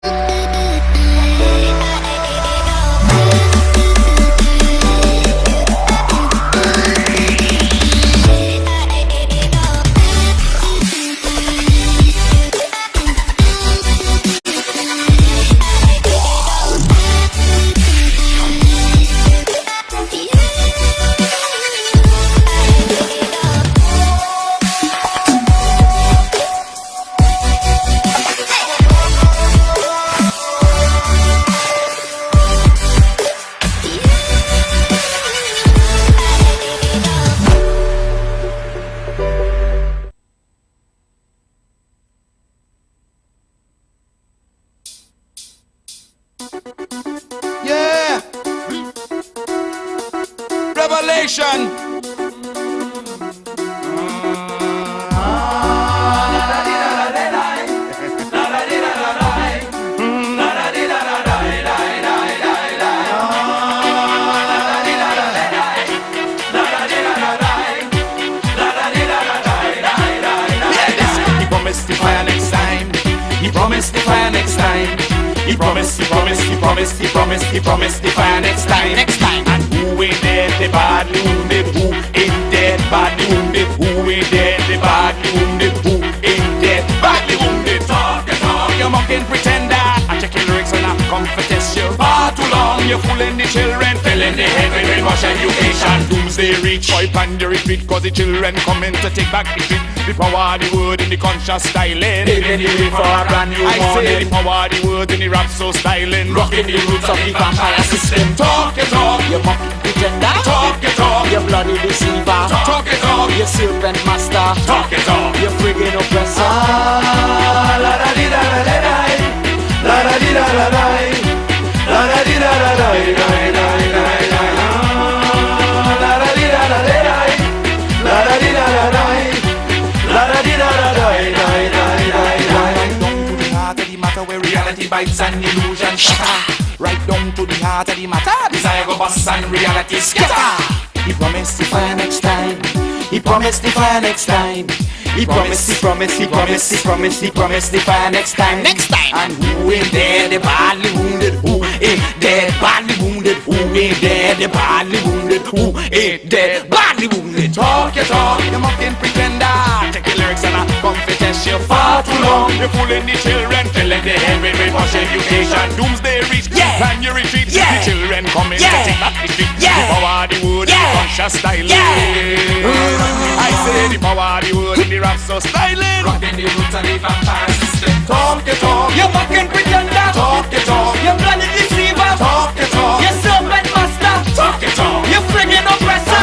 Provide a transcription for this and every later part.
Yeah. Revelation. Promised the fire next time. He promised the fire next time. And who ain't dead, the badly wounded? Who ain't dead, badly wounded? Who ain't dead, the badly wounded? Who ain't dead, badly wounded? Talk, you mocking pretender. I check your lyrics and I come for test you. Far too long, you're fooling the children, filling the head with brainwash education. Doomsday reach, wipe and the retreat, cause the children coming to take back the street. The power of the word in the conscious styling, paving the way for a brand new morning. I say the power of the word in the rap so styling, rocking the roots of the vampire system. Talk it talk, you mocking pretender. Talk it talk, you bloody deceiver. Talk it talk, you serpent master. Talk it talk, you friggin' oppressor. Ah, la da di da da da da, la da di da da da, la da di da da da da da da da. La da di da da da da, la da di da da da. La da di da da da da da da. Right down to the heart of the matter where reality bites and illusion shatter. Right down to the heart of the matter, desire go bust and reality scatter. He promised the fire next time. He promised the fire next time. He promised the fire next time. And who ain't dead, the badly wounded? Who ain't dead, badly wounded? Who ain't dead, the badly wounded? Who ain't dead, badly wounded? Talk, you mocking pretender. Take the lyrics and I come to test you. Far too long, you're fooling the children, filling the head with brainwash education. Doomsday reach, plan your retreat. The children coming to take back the street. The power of the word in the conscious styling. I say the power of the word in the rap so styling, rocking the roots of the vampire system. Talk, you fucking pretender. Talk, you bloody deceiver. Talk, you serpent master. Talk, you friggin' oppressor.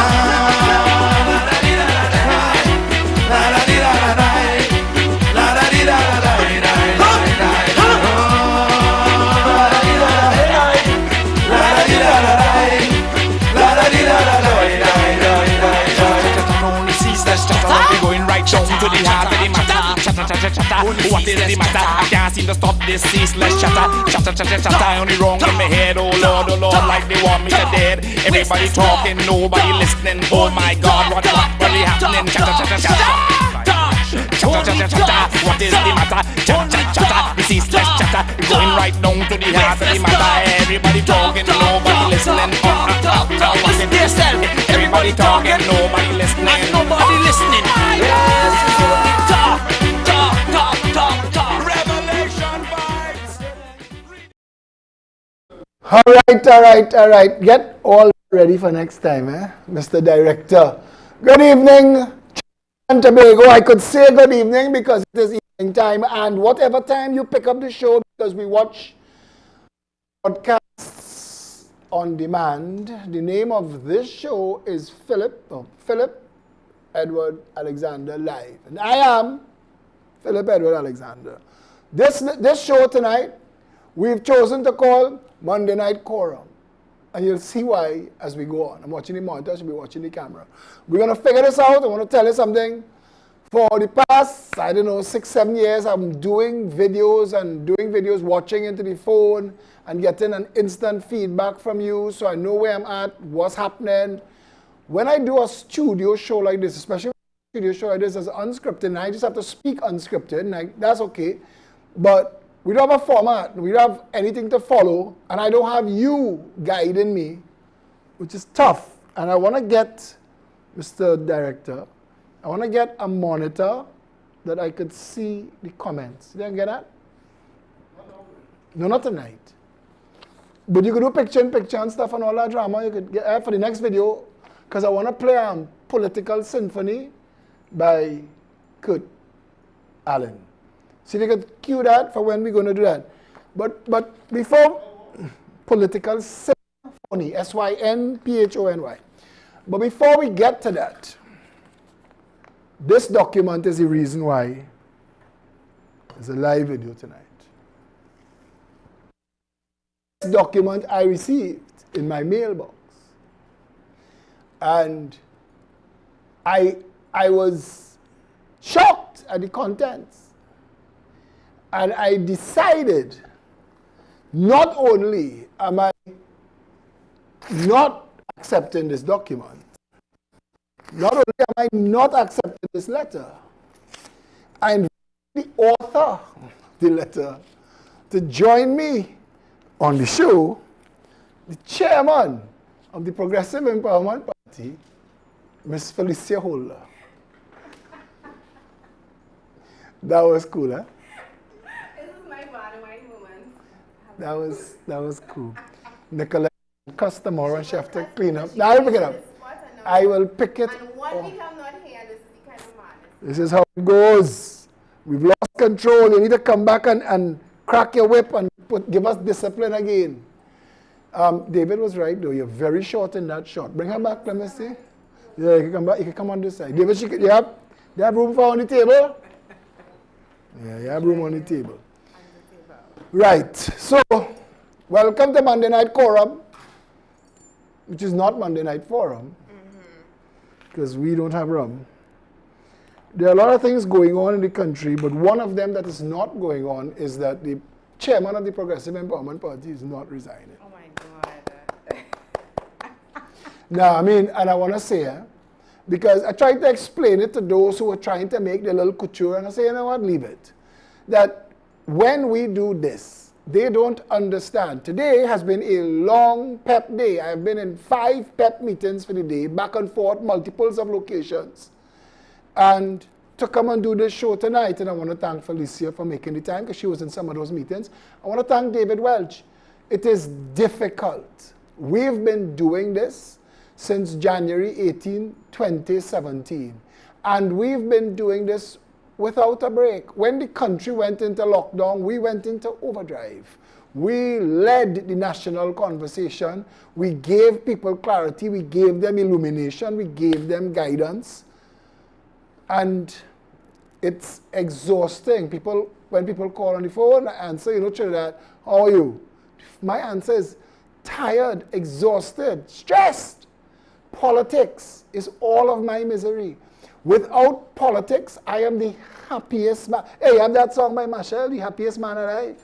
To the heart of the matter, chatter. What is the matter? I can't seem to stop this ceaseless chatter. Only wrong in my head. Oh Lord, like they want me to dead. Everybody talking, nobody listening. Oh my God, what really happening? Chatter. What is the matter? Chatter. The ceaseless chatter going right down to the heart of the matter. Everybody talking, nobody listening. Listen to yourself. Everybody talking, nobody listening. And nobody listening. Talk. Revelation vibes. All right. Get all ready for next time, Mr. Director. Good evening, and Tobago. I could say good evening because it is evening time, and whatever time you pick up the show, because we watch podcasts on demand. The name of this show is Phillip Edward Alexander Live. And I am Phillip Edward Alexander. This show tonight, we've chosen to call Monday Night Quorum. And you'll see why as we go on. I'm watching the monitor, I should be watching the camera. We're going to figure this out. I want to tell you something. For the past, 6-7 years, I'm doing videos, watching into the phone and getting an instant feedback from you so I know where I'm at, what's happening. When I do a studio show like this, especially a studio show like this, it's unscripted, and I just have to speak unscripted, and that's okay. But We don't have a format. We don't have anything to follow. And I don't have you guiding me, which is tough. And I want to get, Mr. Director, I want to get a monitor that I could see the comments. Did you get that? No, not tonight. But you could do picture-in-picture and stuff and all that drama. You could get for the next video, because I want to play Political Symphony by Kurt Allen. So you could cue that for when we're going to do that. But before Political Symphony, S-Y-N-P-H-O-N-Y. But before we get to that, this document is the reason why there's a live video tonight. This document I received in my mailbox. And I was shocked at the contents. And I decided, not only am I not accepting this document, not only am I not accepting this letter, I invite the author of the letter to join me on the show, the chairman of the Progressive Empowerment Party, Ms. Felicia Holder. That was cool, huh? This is my bottom white moment. That was cool. Nicola, customer and she have to clean up. Now I'll pick it up. I will pick it. And one week I'm not here, this is the kind of madness. This is how it goes. We've lost control. You need to come back and crack your whip and give us discipline again. David was right, though. You're very short in that shot. Bring her back, let me see. Yeah, you can come back. You can come on this side. David, you have room for on the table? Yeah, you have room on the table. Right. So, welcome to Monday Night Quorum, which is not Monday Night Forum, because we don't have rum. There are a lot of things going on in the country, but one of them that is not going on is that the chairman of the Progressive Empowerment Party is not resigning. Oh my God. Now, I mean, and I want to say, because I tried to explain it to those who were trying to make their little couture, and I say, you know what, leave it. That when we do this, they don't understand. Today has been a long PEP day. I have been in 5 PEP meetings for the day, back and forth, multiples of locations. And to come and do this show tonight, and I want to thank Felicia for making the time, because she was in some of those meetings. I want to thank David Welch. It is difficult. We've been doing this since January 18, 2017. And we've been doing this without a break. When the country went into lockdown, we went into overdrive. We led the national conversation. We gave people clarity. We gave them illumination. We gave them guidance. And it's exhausting. When people call on the phone, I answer, you know, Trinidad, how are you? My answer is tired, exhausted, stressed. Politics is all of my misery. Without politics, I am the happiest man. Hey, you have that song by Marshall, The Happiest Man Alive?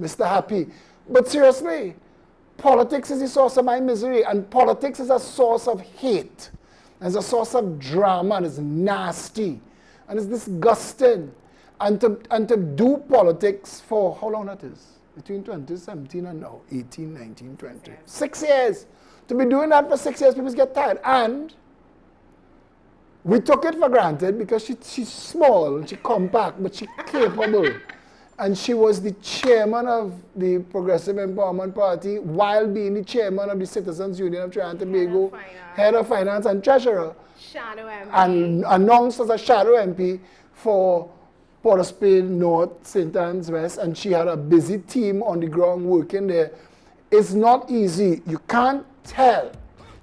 Mr. Happy. But seriously, politics is the source of my misery, and politics is a source of hate. It's a source of drama, and it's nasty, and it's disgusting. And to do politics for, how long that is? Between 2017 and now, 18, 19, 20. 6 years. To be doing that for 6 years, people get tired. And we took it for granted because she's small, and she's compact, but she's capable. And she was the chairman of the Progressive Empowerment Party while being the chairman of the Citizens Union of Trinidad and Tobago, head of finance and treasurer. Shadow MP. And announced as a shadow MP for Port of Spain North, St. Anne's West, and she had a busy team on the ground working there. It's not easy. You can't tell.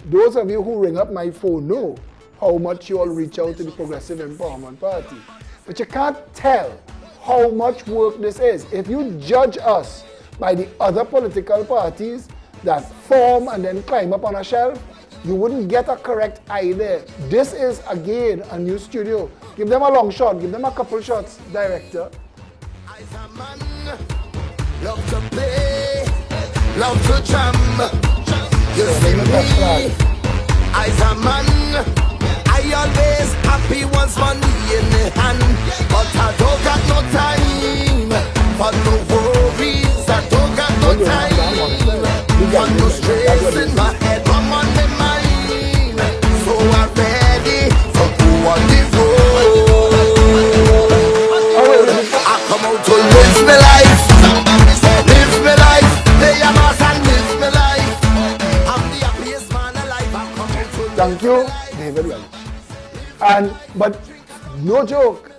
Those of you who ring up my phone know how much you all reach out to the Progressive Empowerment Party. But you can't tell how much work this is. If you judge us by the other political parties that form and then climb up on a shelf, you wouldn't get a correct idea. This is, again, a new studio. Give them a long shot. Give them a couple shots, director. I's a man, love to play, love to jam. You see me, I's a man, I always happy once money in the hand, but I don't got no time For no worries, I don't got no time. For no stress in my head, I'm on my mind. So I'm ready for go on the road. I come out to live my life. Live my life. They are not and live my life. I'm the happiest man alive. I come out to live Thank you, David Welch. But no joke,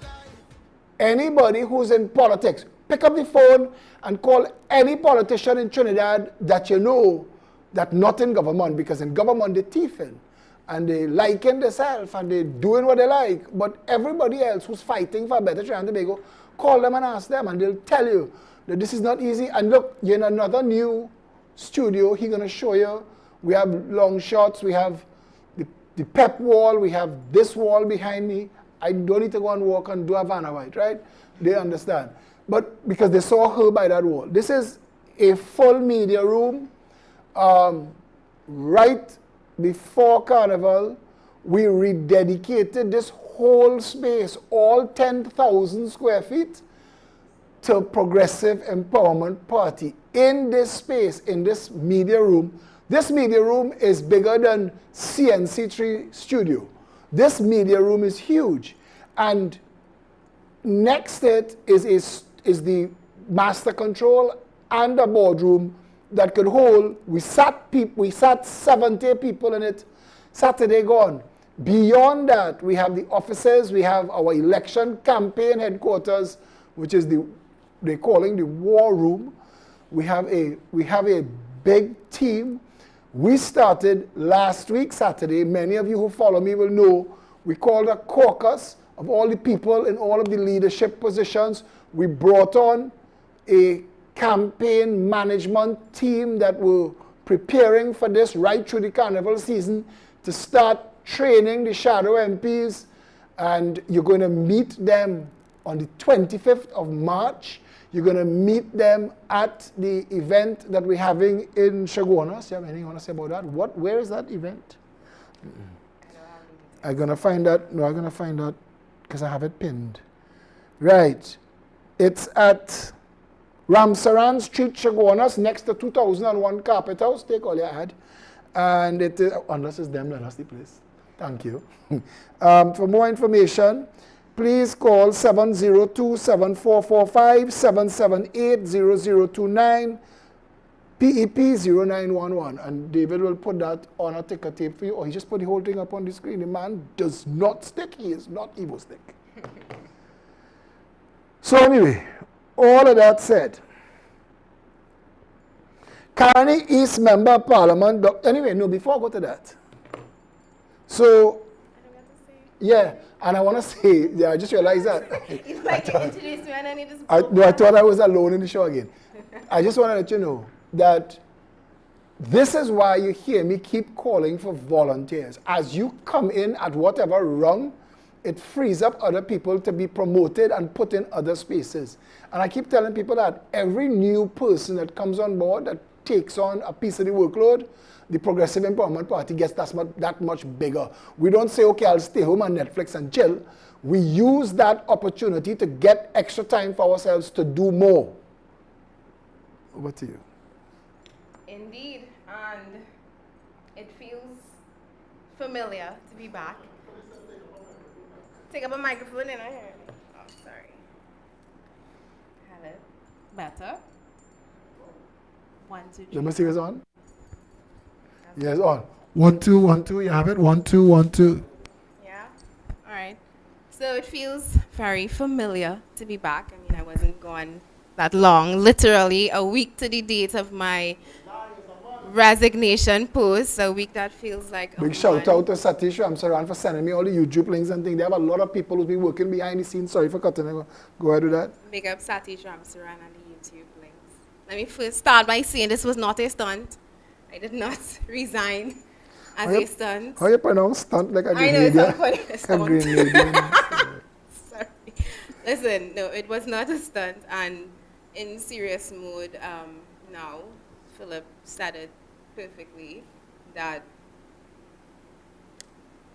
anybody who's in politics, pick up the phone and call any politician in Trinidad that you know that not in government, because in government they thieving and they liking themselves and they doing what they like. But everybody else who's fighting for a better Trinidad and Tobago, call them and ask them and they'll tell you that this is not easy. And look, you're in another new studio. He's going to show you. We have long shots. We have the pep wall. We have this wall behind me. I don't need to go and walk and do a Vanna White, right? They understand. But because they saw her by that wall. This is a full media room. Right before Carnival, we rededicated this whole space, all 10,000 square feet, to Progressive Empowerment Party. In this space, in this media room, this media room is bigger than CNC3 studio. This media room is huge. And next to it is the master control and a boardroom that could hold, we sat 70 people in it, Saturday gone. Beyond that, we have the offices, we have our election campaign headquarters, which is they're calling the war room. We have a big team. We started last week, Saturday. Many of you who follow me will know we called a caucus of all the people in all of the leadership positions. We brought on a campaign management team that were preparing for this right through the carnival season to start training the shadow MPs. And you're going to meet them on the 25th of March. You're going to meet them at the event that we're having in Chaguanas. You have anything you want to say about that? Where is that event? I'm going to find that. No, I'm going to find out because I have it pinned. Right. It's at Ramsaran Street, Chaguanas, next to 2001 Carpet House. Take all your ad. And it is, unless it's them, then that's the place. Thank you. For more information, please call 702-7445-778-0029, PEP 0911. And David will put that on a ticker tape for you, or he just put the whole thing up on the screen. The man does not stick. He is not evil stick. So anyway, all of that said, Carney East Member of Parliament, anyway, no, before I go to that. So, yeah, and I want to say, yeah, I just realized that. It's like you introduced me and then you just... I thought I was alone in the show again. I just want to let you know that this is why you hear me keep calling for volunteers. As you come in at whatever rung, it frees up other people to be promoted and put in other spaces. And I keep telling people that every new person that comes on board that takes on a piece of the workload, the Progressive Empowerment Party gets that much bigger. We don't say, okay, I'll stay home on Netflix and chill. We use that opportunity to get extra time for ourselves to do more. Over to you. Indeed, and it feels familiar to be back. Take up a microphone and I hear it. Oh, sorry. Hello. Better. 1, 2, 3. Let me see what's on. Yes, on. 1, 2, 1, 2. You have it. 1, 2, 1, 2. Yeah. All right. So it feels very familiar to be back. I mean, I wasn't gone that long. Literally a week to the date of my resignation post. A week that feels like big shout out to Satish Ramsaran for sending me all the YouTube links and things. They have a lot of people who's been working behind the scenes. Sorry for cutting. Go ahead with that. Big up Satish Ramsaran and the YouTube links. Let me first start by saying this was not a stunt. I did not resign as a stunt. How you pronounce stunt like a I know, it's not funny. Sorry. Listen, no, it was not a stunt. And in serious mode, now, Phillip said it perfectly, that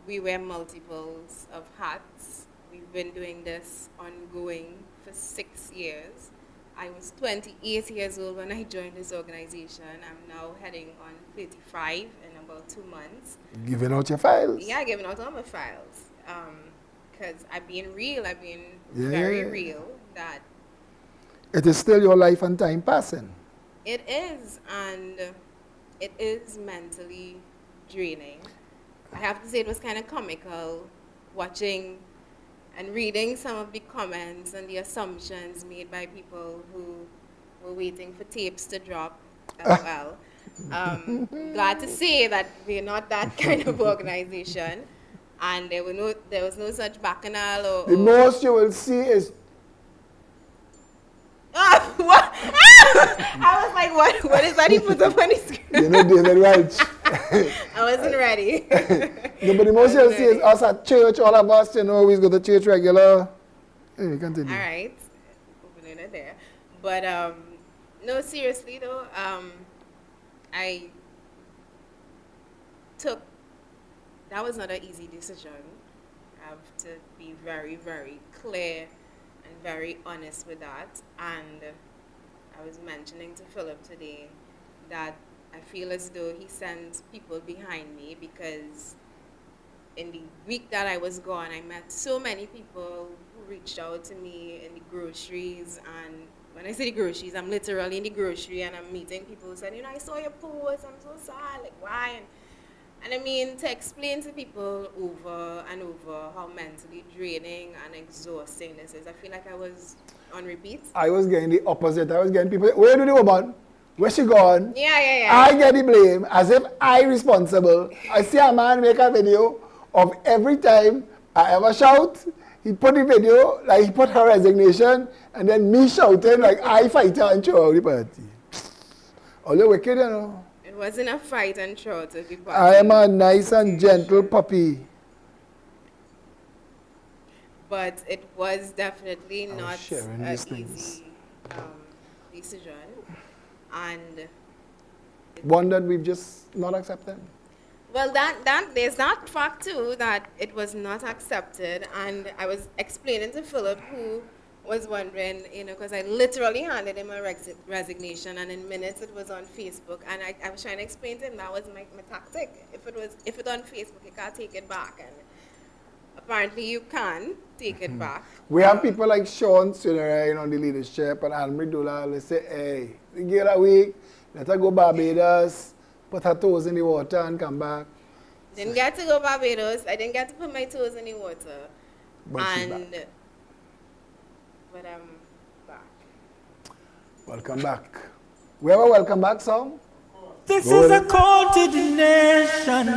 we wear multiples of hats. We've been doing this ongoing for 6 years. I was 28 years old when I joined this organization. I'm now heading on 35 in about 2 months. Giving out your files. Yeah, giving out all my files. Because I've been real, I've been very real that it is still your life and time passing. it is, and it is mentally draining. I have to say it was kind of comical watching and reading some of the comments and the assumptions made by people who were waiting for tapes to drop as well. Glad to say that we're not that kind of organization, and there was no such bacchanal or... The most you will see is... What? I was like, what is that he put up on the screen? You know, David Welch. I wasn't ready. No, but the most you'll see is us at church, all of us, you know, we go to church regular. Anyway, continue. All right. Opening it there. But, no, seriously though, I took, that was not an easy decision. I have to be very, very clear and very honest with that. And I was mentioning to Phillip today that I feel as though he sends people behind me, because in the week that I was gone, I met so many people who reached out to me in the groceries. And when I say the groceries, I'm literally in the grocery and I'm meeting people who said, you know, I saw your post, I'm so sad, like why? And I mean, to explain to people over and over how mentally draining and exhausting this is, I feel like I was on repeat. I was getting the opposite. I was getting people, where do the woman? Where she gone? Yeah. I get the blame as if I responsible. I see a man make a video of every time I ever shout. He put the video, like he put her resignation, and then me shouting like I fight her and throw out the party. All the wicked, you know. It wasn't a fight and throw out of the party. I am a nice and gentle puppy. But it was definitely not sharing an these things. easy decision. And one that we've just not accepted. well, that there's that fact too, that it was not accepted. And I was explaining to Phillip, who was wondering, you know, because I literally handed him a resignation, and in minutes it was on Facebook. And I was trying to explain to him that was my tactic. If it on Facebook, you can't take it back. And apparently you can take it back. We have people like Sean Sunera, you know, the leadership, and Almri Dula, they say, hey, give her a week, let her go Barbados, put her toes in the water and come back. Didn't get to go Barbados. I didn't get to put my toes in the water. But she's back. But I'm back. Welcome back. We have a welcome back song? This is a call to the nation.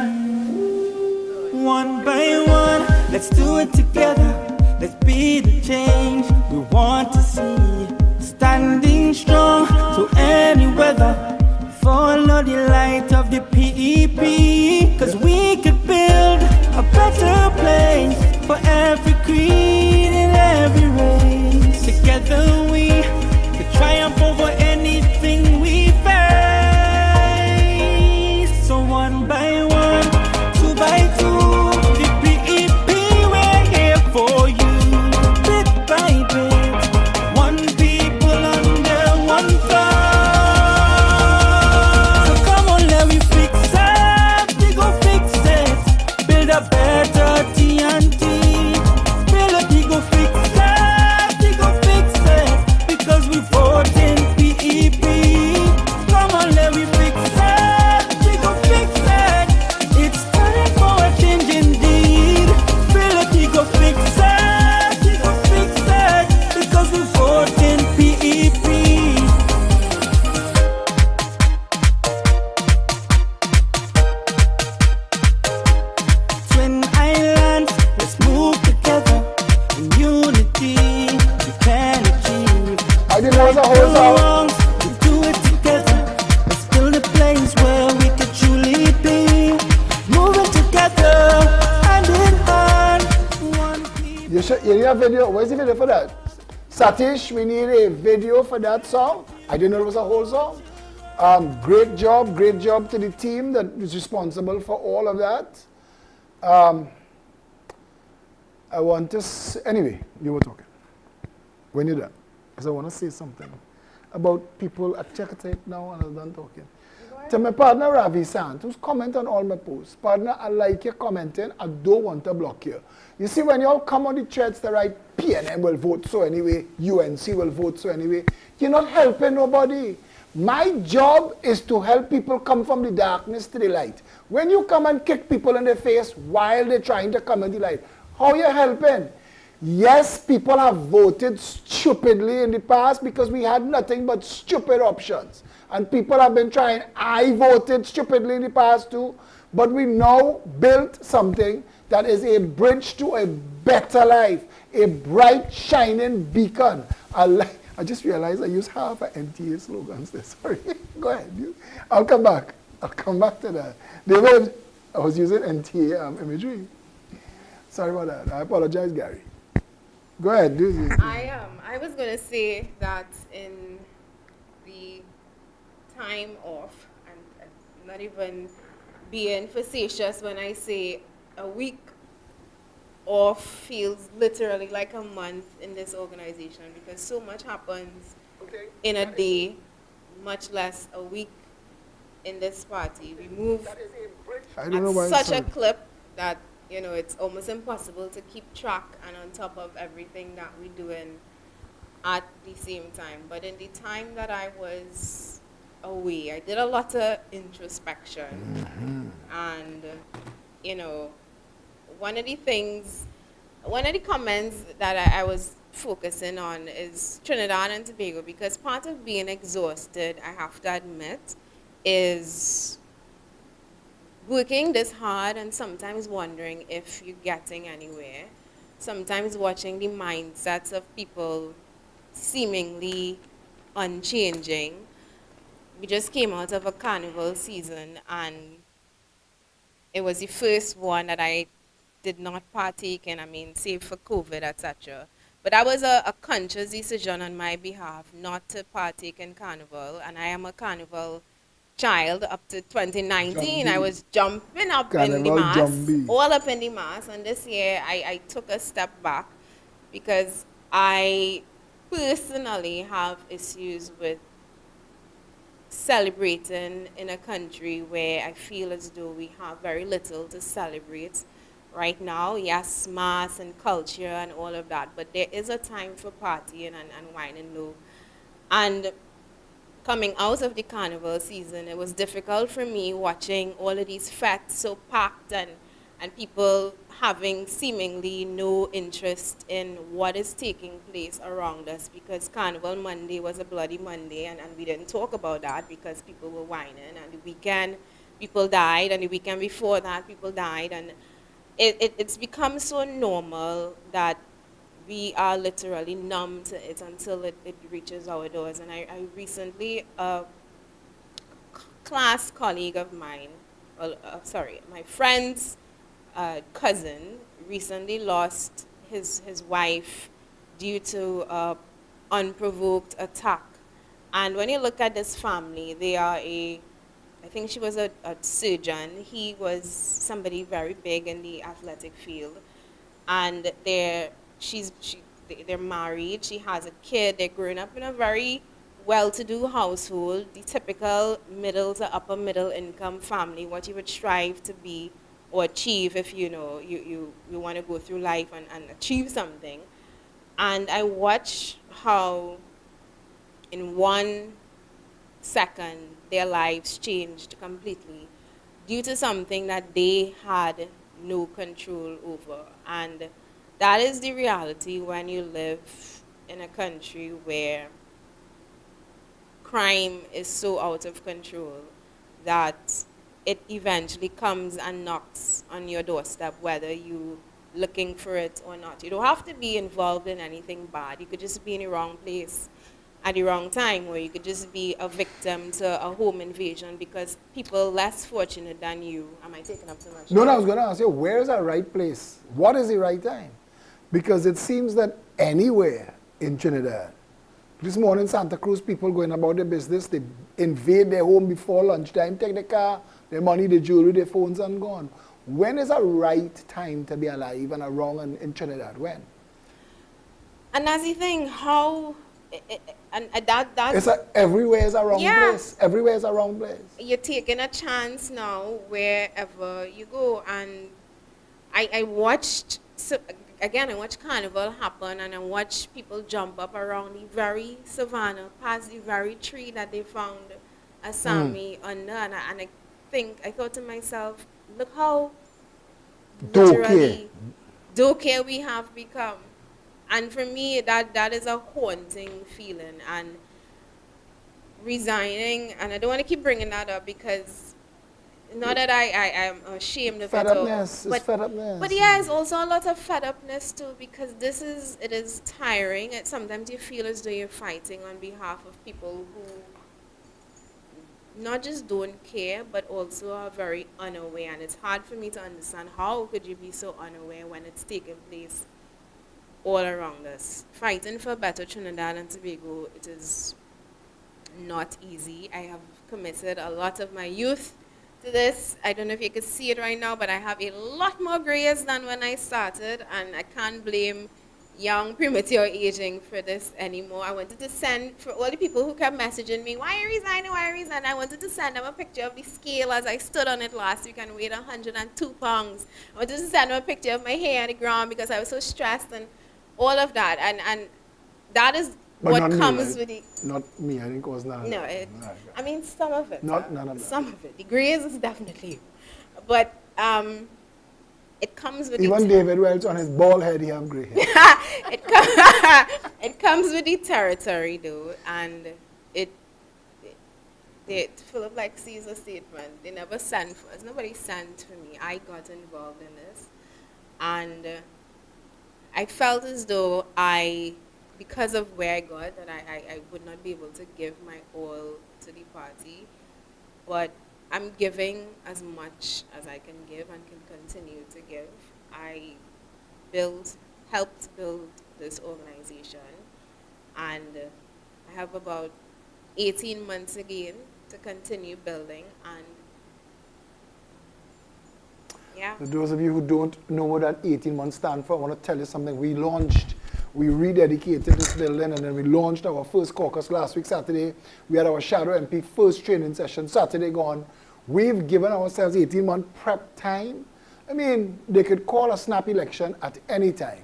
One by one, let's do it together. Let's be the change we want to see. Standing strong to any weather. Follow the light of the PEP. Cause we could build a better place for every creed and every race. Together we could triumph over anything we face. So one by one, two by two, the PEP, we're here for you. Bit by bit, one people under one flag. So come on, let me fix it, we go fix it. Build a better TNT. Build a we go fix it, because we vote in PEP. Come on, let me fix it, we go fix it. It's time for a change indeed. Build a we go fix it, because we vote in PEP. Twin islands, let's move together in unity. We can achieve. I didn't know it was a whole song. We do it together. Let's build a place where we could truly be. Moving together, hand in hand. One people. You need a video. Where's the video for that? Satish, we need a video for that song. I didn't know it was a whole song. Great job to the team that is responsible for all of that. I want to anyway, you were talking. When you're done, because I want to say something. about people. I check it now and I'm done talking. To my partner Ravi Sant, who's comment on all my posts. Partner, I like your commenting. I don't want to block you. You see, when you all come on the threads to write PNM will vote so anyway, UNC will vote so anyway, you're not helping nobody. My job is to help people come from the darkness to the light. When you come and kick people in the face while they're trying to come in the light, how are you helping? Yes, people have voted stupidly in the past because we had nothing but stupid options. And people have been trying. I voted stupidly in the past too. But we now built something that is a bridge to a better life. A bright, shining beacon. I just realized I used half of NTA slogans there. Sorry. Go ahead. I'll come back. I'll come back to that. David, I was using NTA imagery. Sorry about that. I apologize, Gary. Go ahead. I was going to say that in the time off, and I'm not even being facetious when I say a week off feels literally like a month in this organization because so much happens in a day, much less a week in this party. We move at such a clip that, you know, it's almost impossible to keep track and on top of everything that we're doing at the same time. But in the time that I was away, I did a lot of introspection. And, you know, one of the comments that I was focusing on is Trinidad and Tobago, because part of being exhausted, I have to admit, is working this hard and sometimes wondering if you're getting anywhere. Sometimes watching the mindsets of people seemingly unchanging. We just came out of a carnival season and it was the first one that I did not partake in, save for COVID, etc. But that was a conscious decision on my behalf not to partake in carnival, and I am a carnival child up to 2019. I was jumping up in the mass, all up in the mass, and this year I took a step back because I personally have issues with celebrating in a country where I feel as though we have very little to celebrate right now. Yes, mass and culture and all of that, but there is a time for partying and whining low. And coming out of the carnival season, it was difficult for me watching all of these fetes so packed and people having seemingly no interest in what is taking place around us, because Carnival Monday was a bloody Monday and we didn't talk about that because people were whining, and the weekend people died, and the weekend before that people died, and it's become so normal that we are literally numb to it until it reaches our doors. And I recently, a class colleague of mine, my friend's cousin recently lost his wife due to unprovoked attack. And when you look at this family, they are I think she was a surgeon. He was somebody very big in the athletic field. And they're married, she has a kid, they're growing up in a very well-to-do household, the typical middle to upper middle income family, what you would strive to be or achieve if you want to go through life and achieve something. And I watch how in 1 second their lives changed completely due to something that they had no control over. And that is the reality when you live in a country where crime is so out of control that it eventually comes and knocks on your doorstep, whether you're looking for it or not. You don't have to be involved in anything bad. You could just be in the wrong place at the wrong time, or you could just be a victim to a home invasion because people less fortunate than you. Am I taking up too much? No, I was going to ask you, where is the right place? What is the right time? Because it seems that anywhere in Trinidad, this morning Santa Cruz, people going about their business, they invade their home before lunchtime, take their car, their money, their jewelry, their phones, and gone. When is a right time to be alive and a wrong in Trinidad? When? And that's the thing, how and that's It's everywhere is a wrong Yeah. place. Everywhere is a wrong place. you're taking a chance now wherever you go. And I watched, so again, I watched Carnival happen, and I watched people jump up around the very savannah, past the very tree that they found a Sami under, and I thought to myself, look how literally doke we have become. And for me, that is a haunting feeling. And resigning, and I don't want to keep bringing that up because not that I am ashamed of Fed it all, upness. It's fed upness. but yeah, it's also a lot of fed upness too, because it is tiring. Sometimes you feel as though you're fighting on behalf of people who not just don't care, but also are very unaware. And it's hard for me to understand how could you be so unaware when it's taking place all around us. Fighting for a better Trinidad and Tobago, it is not easy. I have committed a lot of my youth to this. I don't know if you can see it right now, but I have a lot more grays than when I started, and I can't blame young premature aging for this anymore. I wanted to send, for all the people who kept messaging me, why are you resigning, I wanted to send them a picture of the scale as I stood on it last week and weighed 102 pounds. I wanted to send them a picture of my hair on the ground because I was so stressed and all of that. And that is But what not me, comes right? with the... Not me, I think it was not. No, I mean, some of it. None of that. Some of it. The grays is definitely you. But it comes with Even the... David Welch on his bald head, he have gray hair. it comes with the territory, though, and Phillip like sees a statement. They never sent for us. Nobody sent for me. I got involved in this, and I felt as though because of where I got, that I would not be able to give my all to the party, but I'm giving as much as I can give and can continue to give. I helped build this organization, and I have about 18 months again to continue building. And yeah. For those of you who don't know what that 18 months stand for, I want to tell you something. We rededicated this building, and then we launched our first caucus last week, Saturday. We had our Shadow MP first training session, Saturday gone. We've given ourselves 18-month prep time. I mean, they could call a snap election at any time,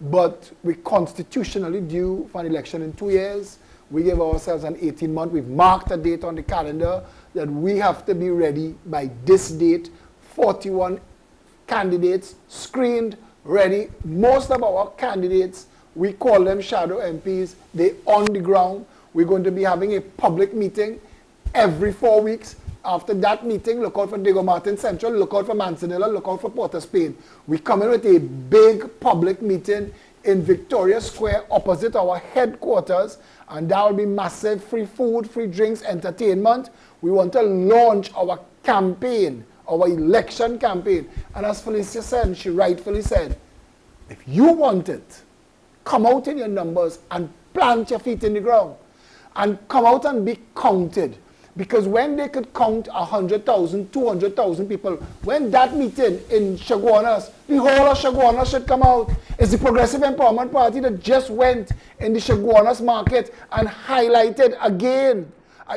but we constitutionally due for an election in 2 years. We gave ourselves an 18-month. We've marked a date on the calendar that we have to be ready by this date. 41 candidates screened, ready. Most of our candidates, we call them shadow MPs. They're on the ground. We're going to be having a public meeting every 4 weeks. After that meeting, look out for Diego Martin Central, look out for Manzanilla, look out for Port of Spain. We come in with a big public meeting in Victoria Square opposite our headquarters, and that will be massive, free food, free drinks, entertainment. We want to launch our campaign, our election campaign. And as Felicia said, she rightfully said, if you want it, come out in your numbers and plant your feet in the ground and come out and be counted. Because when they could count 100,000, 200,000 people, when that meeting in Chaguanas, the whole of Chaguanas should come out. It's the Progressive Empowerment Party that just went in the Chaguanas market and highlighted again.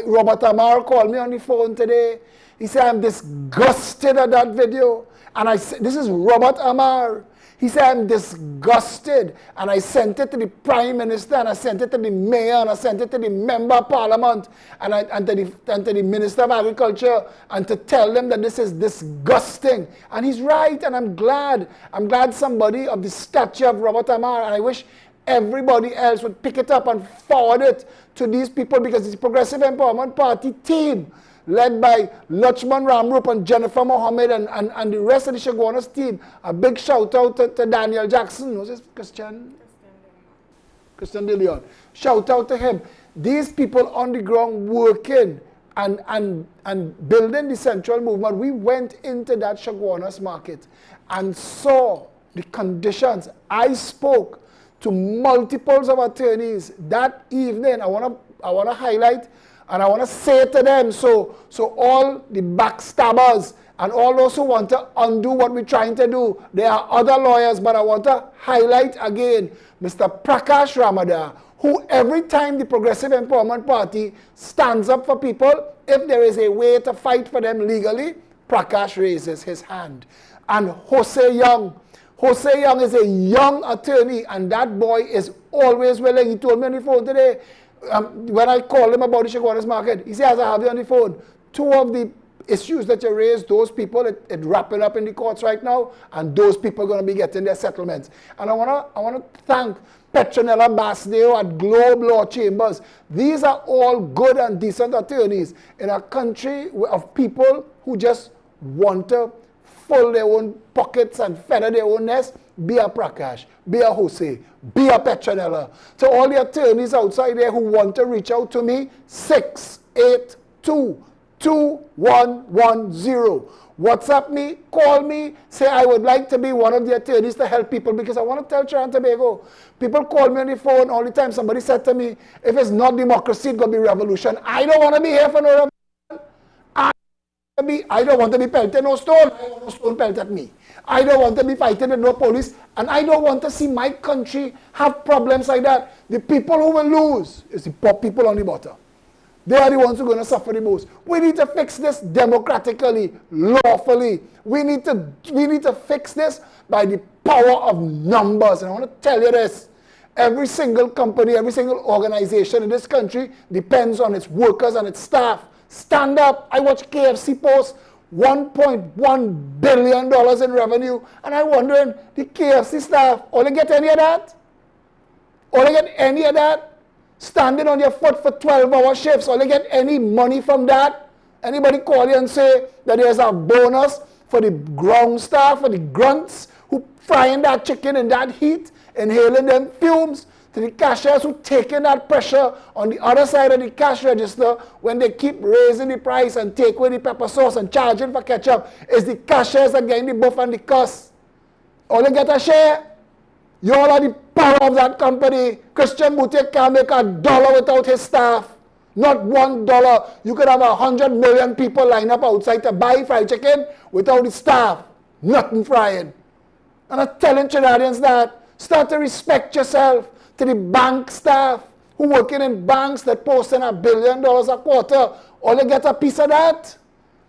Robert Amar called me on the phone today. He said, I'm disgusted at that video. And I said, this is Robert Amar. He said, I'm disgusted. And I sent it to the Prime Minister, and I sent it to the Mayor, and I sent it to the Member of Parliament, and to the Minister of Agriculture, and to tell them that this is disgusting. And he's right, and I'm glad. I'm glad somebody of the stature of Robert Amar, and I wish everybody else would pick it up and forward it to these people, because it's the Progressive Empowerment Party team, led by Lachman Ramrup and Jennifer Mohammed and the rest of the Chaguanas team. A big shout out to Daniel Jackson. Was it Christian De Leon. Shout out to him. These people on the ground working and building the central movement. We went into that Chaguanas market and saw the conditions. I spoke to multiples of attorneys that evening. I want to highlight, and I want to say to them, so all the backstabbers and all those who want to undo what we're trying to do, there are other lawyers, but I want to highlight again Mr. Prakash Ramada, who every time the Progressive Empowerment Party stands up for people, if there is a way to fight for them legally, Prakash raises his hand. And Jose Young is a young attorney, and that boy is always willing. He told me on the phone today, when I called him about the Chicago's market, he says, I have you on the phone. Two of the issues that you raised, those people, it wrapping up in the courts right now, and those people are going to be getting their settlements. And I want to thank Petronella Basdeo at Globe Law Chambers. These are all good and decent attorneys in a country of people who just want to fill their own pockets and feather their own nest. Be a Prakash, be a Jose, be a Petronella. To all the attorneys outside there who want to reach out to me, 682-2110. WhatsApp me, call me, say I would like to be one of the attorneys to help people, because I want to tell Trinidad and Tobago. People call me on the phone all the time. Somebody said to me, if it's not democracy, it's going to be revolution. I don't want to be here for no revolution. I don't want to be pelted no stone. I want no stone pelted at me. I don't want to be fighting with no police, and I don't want to see my country have problems like that. The people who will lose is the poor people on the bottom. They are the ones who are going to suffer the most. We need to fix this democratically, lawfully. We need to fix this by the power of numbers. And I want to tell you this. Every single company, every single organization in this country depends on its workers and its staff. Stand up. I watch KFC post $1.1 billion in revenue, and I'm wondering, the KFC staff, all they get any of that? All they get any of that? Standing on your foot for 12-hour shifts, all they get any money from that? Anybody call you and say that there's a bonus for the ground staff, for the grunts who frying that chicken in that heat, inhaling them fumes? To the cashiers who taking that pressure on the other side of the cash register when they keep raising the price and take away the pepper sauce and charging for ketchup, is the cashiers that getting the buff and the cuss. All they get a share. You all are the power of that company. Christian Boutique can't make $1 without his staff. Not $1. You could have 100 million people line up outside to buy fried chicken without the staff. Nothing frying. And I'm telling Trinidadians that, start to respect yourself. To the bank staff who working in banks that posting $1 billion a quarter, all they get a piece of that.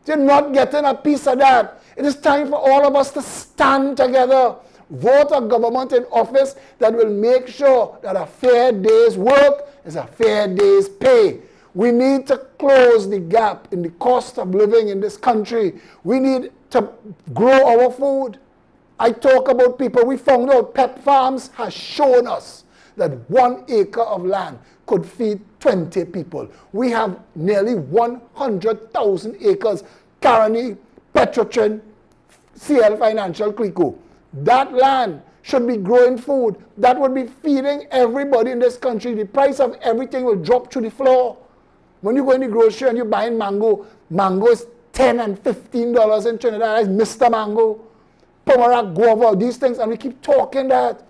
You're not getting a piece of that. It is time for all of us to stand together. Vote a government in office that will make sure that a fair day's work is a fair day's pay. We need to close the gap in the cost of living in this country. We need to grow our food. I talk about people. We found out Pep Farms has shown us that 1 acre of land could feed 20 people. We have nearly 100,000 acres currently, Petrotrin, CL Financial, Clico. That land should be growing food. That would be feeding everybody in this country. The price of everything will drop to the floor. When you go in the grocery and you're buying mango, mango is $10 and $15 in Trinidad. That's Mr. Mango, pomerac, guava, these things, and we keep talking that.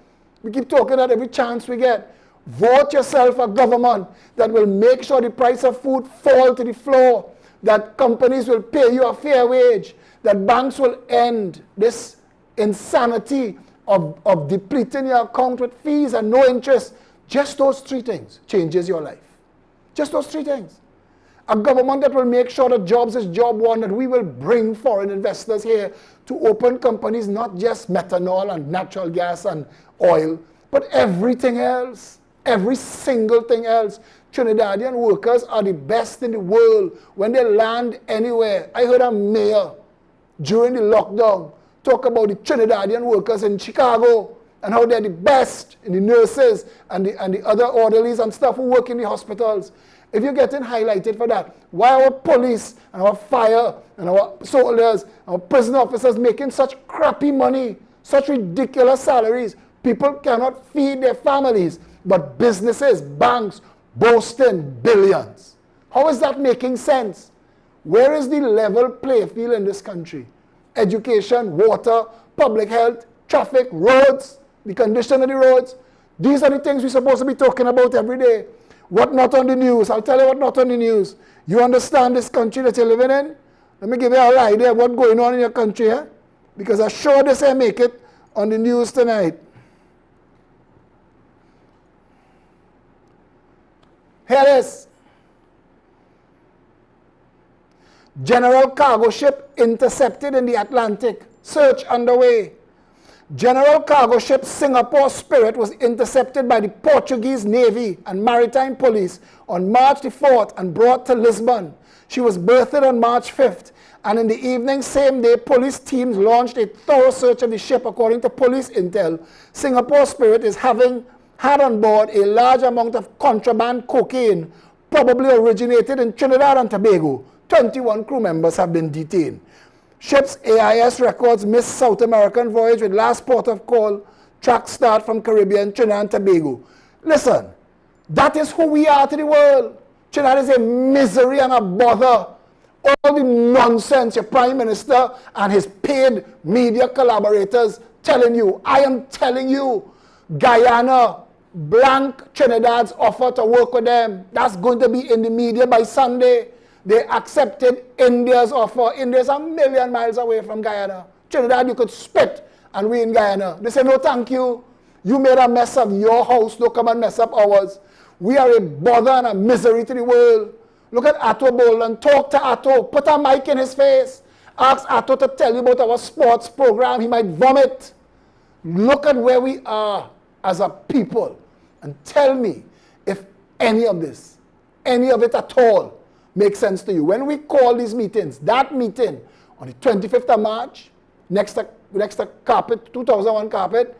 We keep talking that every chance we get. Vote yourself a government that will make sure the price of food fall to the floor, that companies will pay you a fair wage, that banks will end this insanity of depleting your account with fees and no interest. Just those 3 things changes your life. Just those 3 things. A government that will make sure that jobs is job one, that we will bring foreign investors here to open companies, not just methanol and natural gas and oil, but everything else, every single thing else. Trinidadian workers are the best in the world when they land anywhere. I heard a mayor during the lockdown talk about the Trinidadian workers in Chicago and how they're the best in the nurses and the other orderlies and stuff who work in the hospitals. If you're getting highlighted for that, why our police and our fire and our soldiers, our prison officers making such crappy money, such ridiculous salaries? People cannot feed their families, but businesses, banks, boasting billions. How is that making sense? Where is the level play field in this country? Education, water, public health, traffic, roads, the condition of the roads. These are the things we're supposed to be talking about every day. What not on the news? I'll tell you what not on the news. You understand this country that you're living in? Let me give you an idea of what's going on in your country, eh? Because I'm sure this will make it on the news tonight. Here it is. General cargo ship intercepted in the Atlantic. Search underway. General cargo ship Singapore Spirit was intercepted by the Portuguese Navy and Maritime Police on March the 4th and brought to Lisbon. She was berthed on March 5th, and in the evening same day, police teams launched a thorough search of the ship. According to police intel, Singapore Spirit had on board a large amount of contraband cocaine, probably originated in Trinidad and Tobago. 21 crew members have been detained. Ship's AIS records missed South American voyage with last port of call, track start from Caribbean, Trinidad and Tobago. Listen, that is who we are to the world. Trinidad is a misery and a bother. All the nonsense your Prime Minister and his paid media collaborators telling you. I am telling you, Guyana, blank Trinidad's offer to work with them. That's going to be in the media by Sunday. They accepted India's offer. India's a million miles away from Guyana. Trinidad, you could spit and we in Guyana. They say, no, thank you. You made a mess of your house. Don't come and mess up ours. We are a bother and a misery to the world. Look at Atto Boland. Talk to Atto. Put a mic in his face. Ask Atto to tell you about our sports program. He might vomit. Look at where we are as a people. And tell me if any of this, any of it at all, makes sense to you. When we call these meetings, that meeting on the 25th of March, next to carpet, 2001 carpet,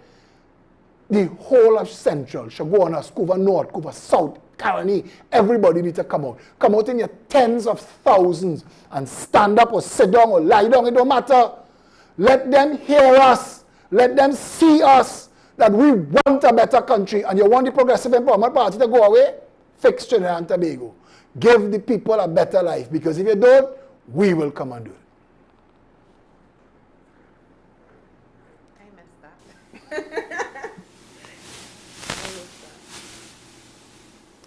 the whole of Central, Shagona, Scuba North, Scuba South, Caroni, everybody needs to come out. Come out in your tens of thousands and stand up or sit down or lie down, it don't matter. Let them hear us. Let them see us, that we want a better country. And you want the Progressive Empowerment Party to go away? Fix Trinidad and Tobago. Give the people a better life, because if you don't, we will come and do it. I missed that.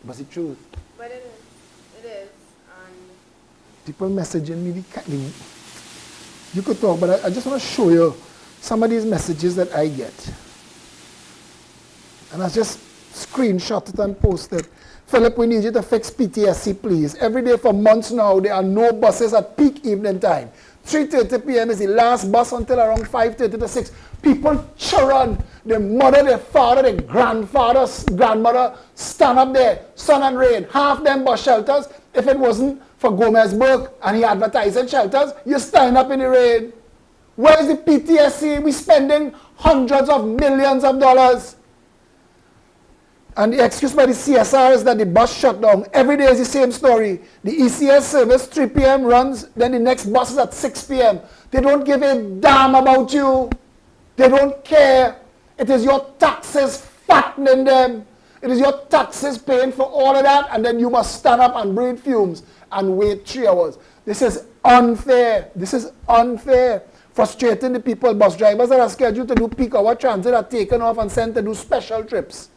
But it's the truth. But it is. People messaging me, you could talk, but I just want to show you some of these messages that I get. And I just screenshot it and posted. Philip, we need you to fix PTSC, please. Every day for months now, there are no buses at peak evening time. 3:30 p.m. is the last bus until around 5:30 to 6. People children, their mother, their father, their grandfather, grandmother, stand up there, sun and rain. Half them bus shelters, if it wasn't for Gomezberg and he advertising shelters, you stand up in the rain. Where is the PTSC? We're spending hundreds of millions of dollars. And the excuse by the CSR is that the bus shut down. Every day is the same story. The ECS service, 3 p.m. runs, then the next bus is at 6 p.m. They don't give a damn about you. They don't care. It is your taxes fattening them. It is your taxes paying for all of that, and then you must stand up and breathe fumes and wait 3 hours. This is unfair. This is unfair. Frustrating the people. Bus drivers that are scheduled to do peak hour transit are taken off and sent to do special trips.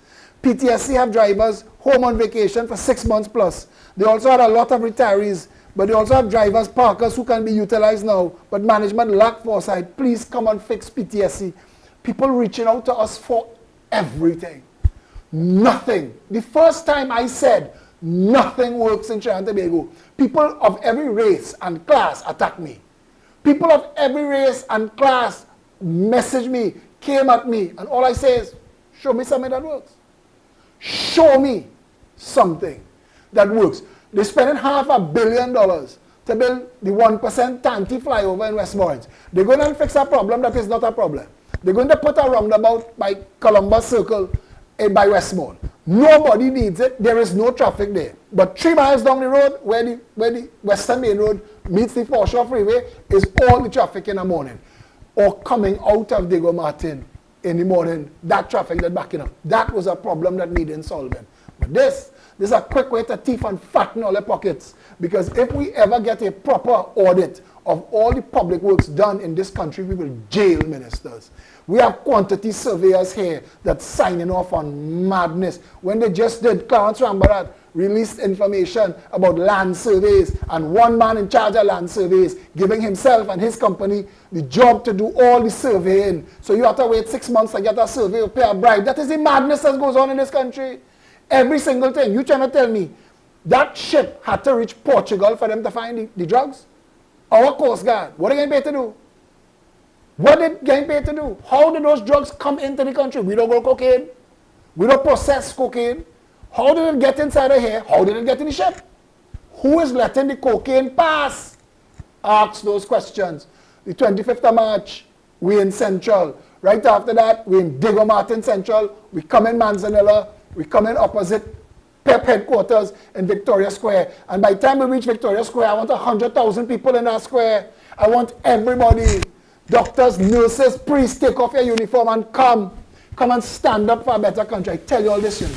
PTSC have drivers home on vacation for 6 months plus. They also had a lot of retirees, but they also have drivers, parkers who can be utilized now, but management lack foresight. Please come and fix PTSC. People reaching out to us for everything. Nothing. The first time I said nothing works in Trinidad and Tobago, people of every race and class attacked me. People of every race and class messaged me, came at me, and all I say is, show me something that works. Show me something that works. They're spending $500 million to build the 1% Tanti flyover in Westmoreland. They're going to fix a problem that is not a problem. They're going to put a roundabout by Columbus Circle by Westmoreland. Nobody needs it. There is no traffic there. But 3 miles down the road, where the Western Main Road meets the Foreshore Freeway, is all the traffic in the morning. Or coming out of Diego Martin in the morning, that traffic that backing up. That was a problem that needed solving. But this is a quick way to thief and fatten all the pockets. Because if we ever get a proper audit of all the public works done in this country, we will jail ministers. We have quantity surveyors here that's signing off on madness. When they just did, Clarence Rambarat released information about land surveys, and one man in charge of land surveys giving himself and his company the job to do all the surveying. So you have to wait 6 months to get a survey or pay a bribe. That is the madness that goes on in this country. Every single thing. You trying to tell me That ship had to reach Portugal for them to find the drugs. Our Coast Guard, what are they getting paid to do? What are they getting paid to do? How did those drugs come into the country? We don't grow cocaine. We don't process cocaine. How did it get inside of here? How did it get in the ship? Who is letting the cocaine pass? Ask those questions. The 25th of March, we in Central. Right after that, we in Diego Martin Central. We come in Manzanilla. We come in opposite PEP headquarters in Victoria Square. And by the time we reach Victoria Square, I want 100,000 people in that square. I want everybody, doctors, nurses, priests, take off your uniform and come. Come and stand up for a better country. I tell you all this, you know.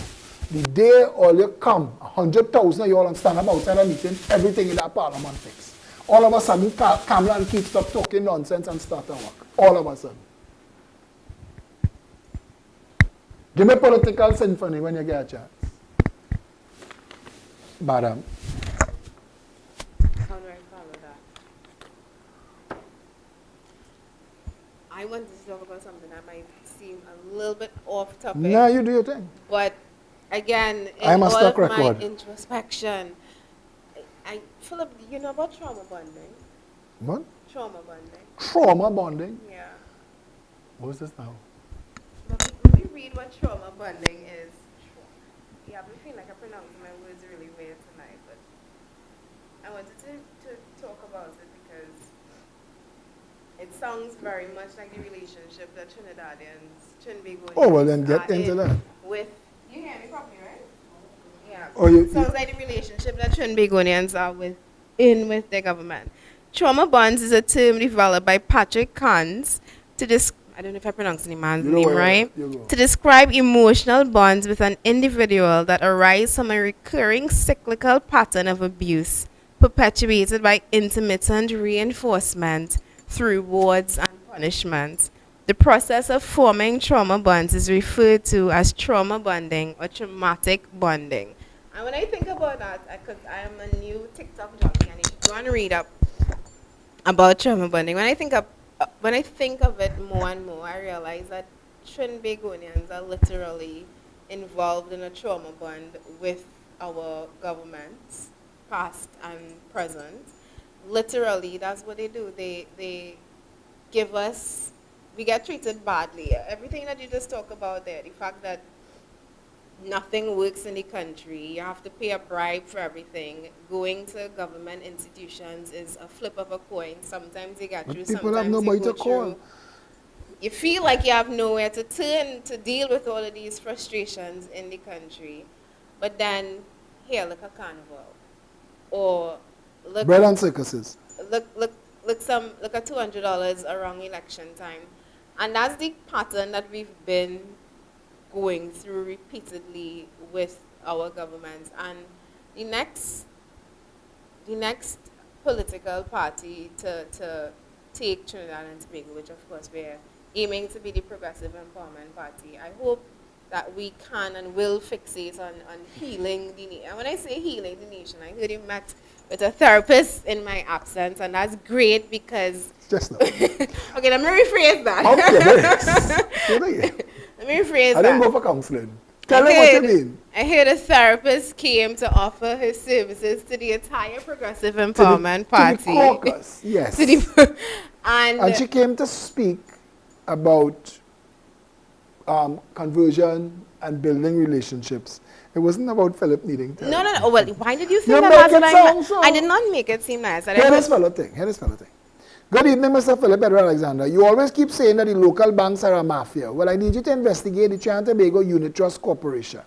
The day all you come, 100,000 of you all and stand up outside a meeting, everything in that parliament fixed. All of a sudden, Kamala and Keith stop talking nonsense and start to work. All of a sudden. Give me political symphony when you get a chance. Madam. How do I follow that? I wanted to talk about something that might seem a little bit off topic. No, you do your thing. But again, in I'm a all stock of my record. introspection, Philip, you know about trauma bonding? What? Trauma bonding. Trauma bonding? Yeah. What is this now? Let me read what trauma bonding is. Yeah, I feel like I pronounced my words really weird tonight, but I wanted to talk about it because it sounds very much like the relationship that Trinbagonians Oh, well then get into that. With, you hear me properly, right? Yeah. Oh, Sounds like the relationship that Trinbagonians are with their government. Trauma bonds is a term developed by Patrick Cans to I don't know if I pronounced the man's name right. To describe emotional bonds with an individual that arise from a recurring cyclical pattern of abuse perpetuated by intermittent reinforcement through rewards and punishments. The process of forming trauma bonds is referred to as trauma bonding or traumatic bonding. And when I think about that, because I am a new TikTok junkie, and you should go and read up about trauma bonding. When I think of it more and more, I realize that Trinbagonians are literally involved in a trauma bond with our governments, past and present. Literally, that's what they do. They give us, we get treated badly. Everything that you just talk about there, the fact that nothing works in the country, you have to pay a bribe for everything. Going to government institutions is a flip of a coin. Sometimes you get through, people have nobody to call. You feel like you have nowhere to turn to deal with all of these frustrations in the country. But then, here, look at Carnival. Or look bread and circuses. Look at $200 around election time. And that's the pattern that we've been going through repeatedly with our governments. And the next political party to take Trinidad and Tobago, which of course we're aiming to be the Progressive Empowerment Party, I hope that we can and will fixate on healing the nation. And when I say healing the nation, I heard you met with a therapist in my absence, and that's great because... Just now. Okay, let me rephrase that. Okay, Let me rephrase that. I didn't go for counseling. Tell them what you mean. I heard a therapist came to offer his services to the entire Progressive Empowerment Party. To the caucus, yes. And she came to speak about conversion and building relationships. It wasn't about Philip needing to. No. Well, why did you say that? I did not make it seem nice. Hear this fellow thing. Good evening, Mr. Phillip Edward Alexander. You always keep saying that the local banks are a mafia. Well, I need you to investigate the Trinidad and Tobago Unit Trust Corporation.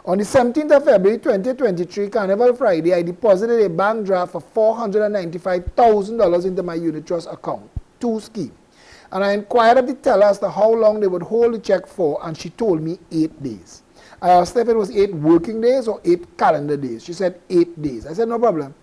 On the 17th of February 2023, Carnival Friday, I deposited a bank draft of $495,000 into my Unit Trust account, 2 schemes. And I inquired of the teller as to how long they would hold the check for, and she told me 8 days. I asked her if it was 8 working days or 8 calendar days. She said 8 days. I said, no problem.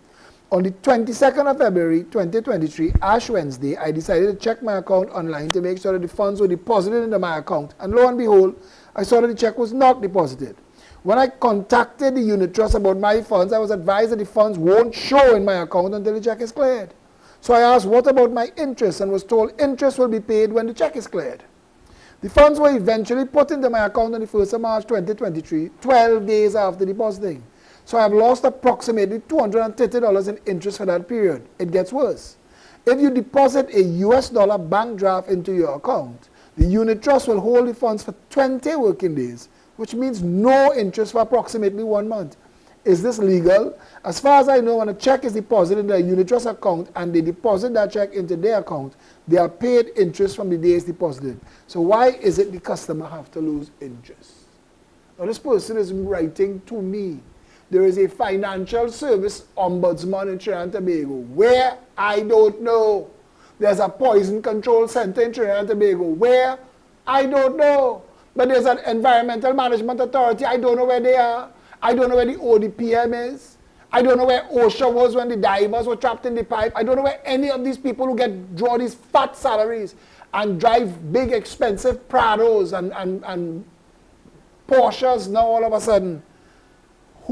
On the 22nd of February 2023, Ash Wednesday, I decided to check my account online to make sure that the funds were deposited into my account. And lo and behold, I saw that the check was not deposited. When I contacted the unit trust about my funds, I was advised that the funds won't show in my account until the check is cleared. So I asked, what about my interest? And was told interest will be paid when the check is cleared. The funds were eventually put into my account on the 1st of March 2023, 12 days after depositing. So I've lost approximately $230 in interest for that period. It gets worse. If you deposit a US dollar bank draft into your account, the unit trust will hold the funds for 20 working days, which means no interest for approximately 1 month. Is this legal? As far as I know, when a check is deposited in the unit trust account and they deposit that check into their account, they are paid interest from the day it's deposited. So why is it the customer have to lose interest? Now this person is writing to me. There is a financial service ombudsman in Trinidad and Tobago. Where? I don't know. There's a poison control center in Trinidad and Tobago. Where? I don't know. But there's an environmental management authority. I don't know where they are. I don't know where the ODPM is. I don't know where OSHA was when the divers were trapped in the pipe. I don't know where any of these people who draw these fat salaries and drive big expensive Prados and Porsches now all of a sudden.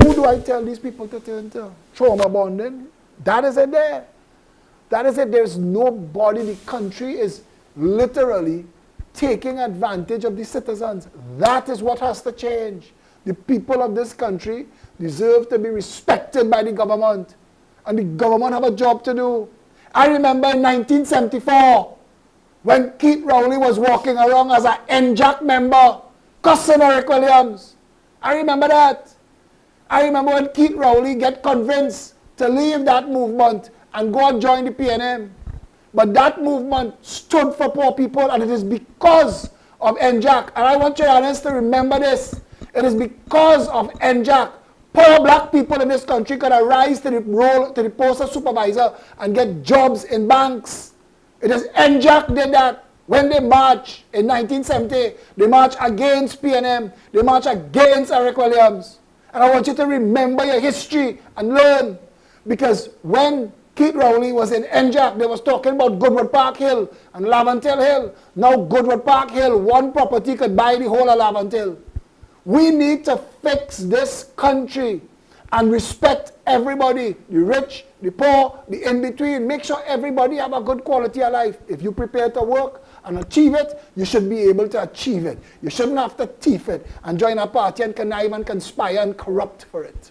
Who do I tell these people to turn to? Trauma bonding? That is it there. That is it. There's nobody. The country is literally taking advantage of the citizens. That is what has to change. The people of this country deserve to be respected by the government. And the government have a job to do. I remember in 1974, when Keith Rowley was walking around as an NJAC member, cussing Eric Williams. I remember that. I remember when Keith Rowley get convinced to leave that movement and go and join the PNM. But that movement stood for poor people, and it is because of NJAC. And I want Trinidadians to remember this. It is because of NJAC. Poor black people in this country could arise to the post of supervisor and get jobs in banks. It is NJAC did that. When they marched in 1970, they marched against PNM. They marched against Eric Williams. And I want you to remember your history and learn. Because when Keith Rowley was in NJAC, they was talking about Goodwood Park Hill and Laventille Hill. Now Goodwood Park Hill, one property could buy the whole of Laventille. We need to fix this country and respect everybody, the rich, the poor, the in-between. Make sure everybody have a good quality of life. If you prepare to work and achieve it, you should be able to achieve it. You shouldn't have to thief it and join a party and connive and conspire and corrupt for it.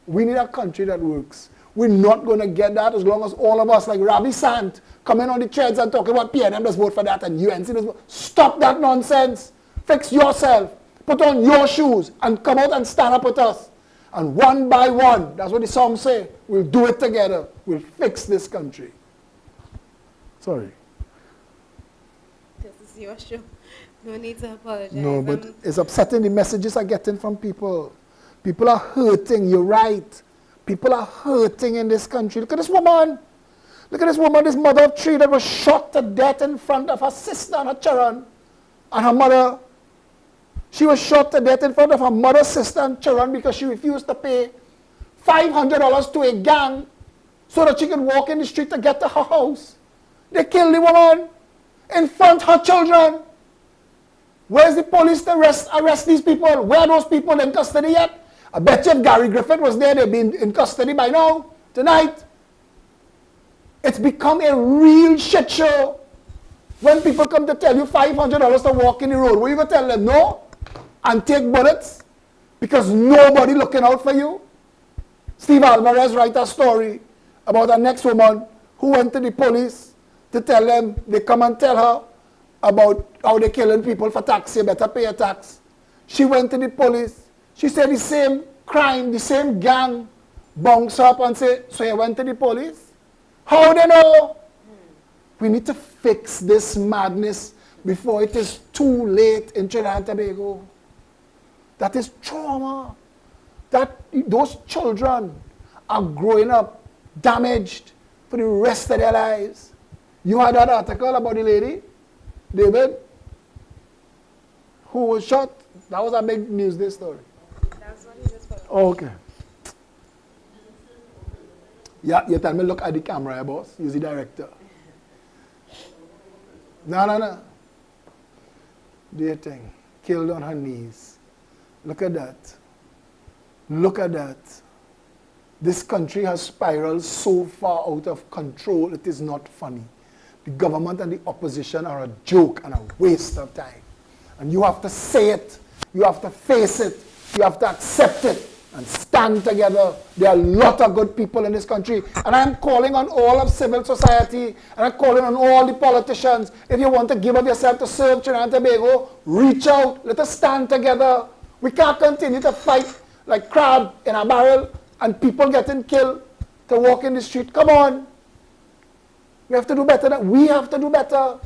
We need a country that works. We're not going to get that as long as all of us, like Ravi Sant, come in on the threads and talk about PNM does vote for that and UNC does vote. Stop that nonsense. Fix yourself. Put on your shoes and come out and stand up with us. And one by one, that's what the song say, we'll do it together. We'll fix this country. Sorry. This is your show. No need to apologize. No, but it's upsetting the messages I'm getting from people. People are hurting, you're right. People are hurting in this country. Look at this woman. Look at this woman, this mother of three that was shot to death in front of her sister and her children. And her mother, she was shot to death in front of her mother, sister, and children because she refused to pay $500 to a gang so that she could walk in the street to get to her house. They killed the woman in front of her children. Where's the police to arrest these people? Where are those people in custody yet? I bet you if Gary Griffith was there, they'd be in custody by now, tonight. It's become a real shit show. When people come to tell you $500 to walk in the road, what are you going to tell them? No? And take bullets? Because nobody looking out for you? Steve Alvarez write a story about a next woman who went to the police to tell them, they come and tell her about how they're killing people for tax, you better pay your tax. She went to the police. She said the same crime, the same gang bunks up and say, so you went to the police? How they know? We need to fix this madness before it is too late in Trinidad and Tobago. That is trauma. Those children are growing up damaged for the rest of their lives. You had that article about the lady, David, who was shot. That was a big news day story. That's what he just put. Oh, okay. Yeah, you tell me look at the camera, boss. You're the director. No. Dating. Killed on her knees. Look at that. Look at that. This country has spiraled so far out of control, it is not funny. The government and the opposition are a joke and a waste of time. And you have to say it. You have to face it. You have to accept it. and stand together. There are a lot of good people in this country. And I'm calling on all of civil society, and I'm calling on all the politicians. If you want to give up yourself to serve Trinidad and Tobago, reach out. Let us stand together. We can't continue to fight like crab in a barrel and people getting killed to walk in the street. Come on. We have to do better. We have to do better.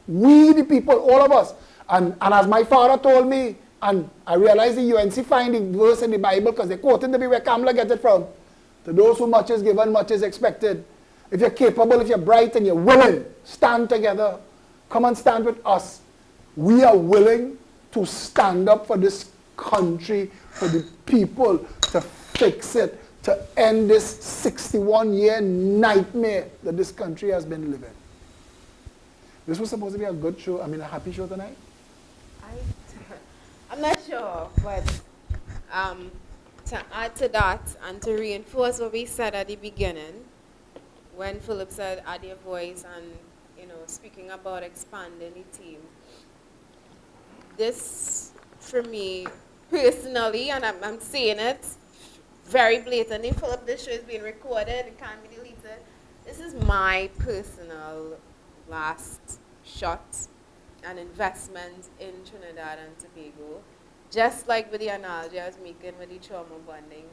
We, the people, all of us. And as my father told me, and I realized the UNC find the verse in the Bible because they quoted to me where Kamala get it from. To those who much is given, much is expected. If you're capable, if you're bright and you're willing, stand together. Come and stand with us. We are willing to stand up for this country, for the people, to fix it, to end this 61-year nightmare that this country has been living. This was supposed to be a good show, a happy show tonight. I'm not sure, but to add to that and to reinforce what we said at the beginning, when Phillip said add your voice and speaking about expanding the team, this for me personally, and I'm saying it very blatantly, Phillip, this show is being recorded, it can't be deleted. This is my personal last shot an investment in Trinidad and Tobago. Just like with the analogy I was making with the trauma bonding,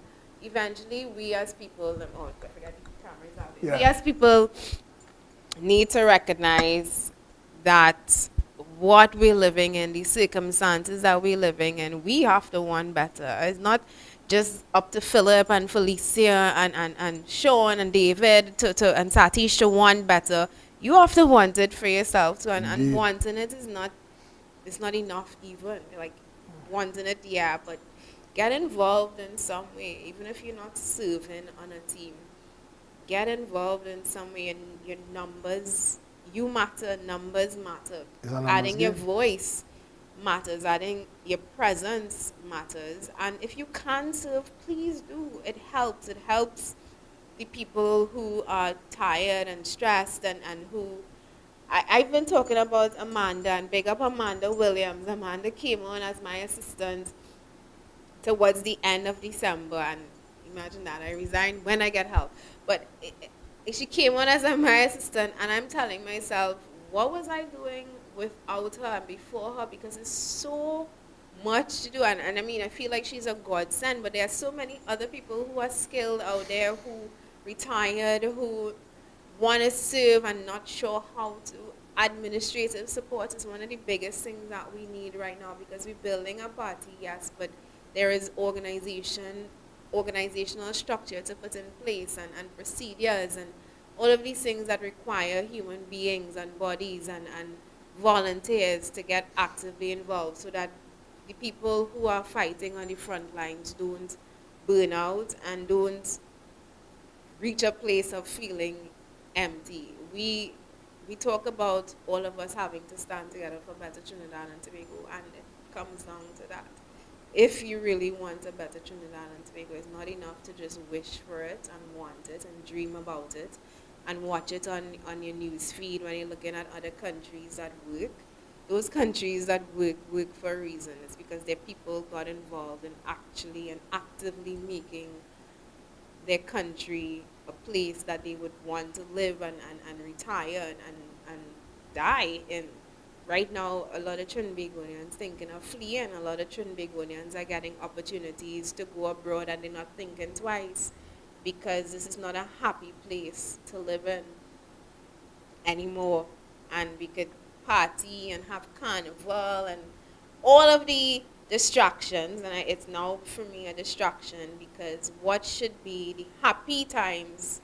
eventually we as people, oh, I forgot the cameras out. Yeah. We as people need to recognize that what we're living in, the circumstances that we're living in, we have to want better. It's not just up to Phillip and Felicia and Sean and David and Satish to want better. You have to want it for yourself too, and wanting it is not, it's not enough even. Like wanting it, yeah, but get involved in some way, even if you're not serving on a team. Get involved in some way, and your numbers, you matter, numbers matter. Adding your voice matters, adding your presence matters, and if you can serve, please do. It helps. It helps the people who are tired and stressed and who, I've been talking about Amanda, and big up Amanda Williams. Amanda came on as my assistant towards the end of December, and imagine that, I resigned when I get help. But she came on as my assistant, and I'm telling myself, what was I doing without her and before her? Because it's so much to do, and I mean, I feel like she's a godsend, but there are so many other people who are skilled out there, who retired, who want to serve and not sure how to. Administrative support is one of the biggest things that we need right now, because we're building a party, yes, but there is organizational structure to put in place, and procedures, and all of these things that require human beings and bodies and volunteers to get actively involved, so that the people who are fighting on the front lines don't burn out and don't reach a place of feeling empty. We talk about all of us having to stand together for better Trinidad and Tobago, and it comes down to that. If you really want a better Trinidad and Tobago, it's not enough to just wish for it and want it and dream about it and watch it on your news feed when you're looking at other countries that work. Those countries that work for a reason. It's because their people got involved in actually and actively making their country a place that they would want to live and retire and die in. Right now, a lot of Trinbagonians thinking of fleeing. A lot of Trinbagonians are getting opportunities to go abroad, and they're not thinking twice, because this is not a happy place to live in anymore. And we could party and have carnival and all of the distractions, and it's now for me a distraction, because what should be the happy times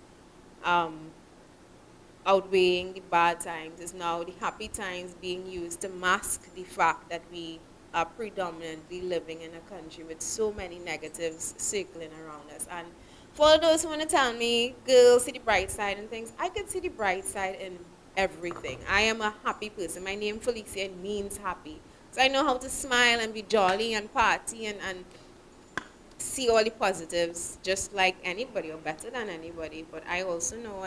outweighing the bad times is now the happy times being used to mask the fact that we are predominantly living in a country with so many negatives circling around us. And for those who want to tell me, girls, see the bright side and things, I could see the bright side in everything. I am a happy person. My name Felicia means happy. So I know how to smile and be jolly and party and see all the positives just like anybody, or better than anybody. But I also know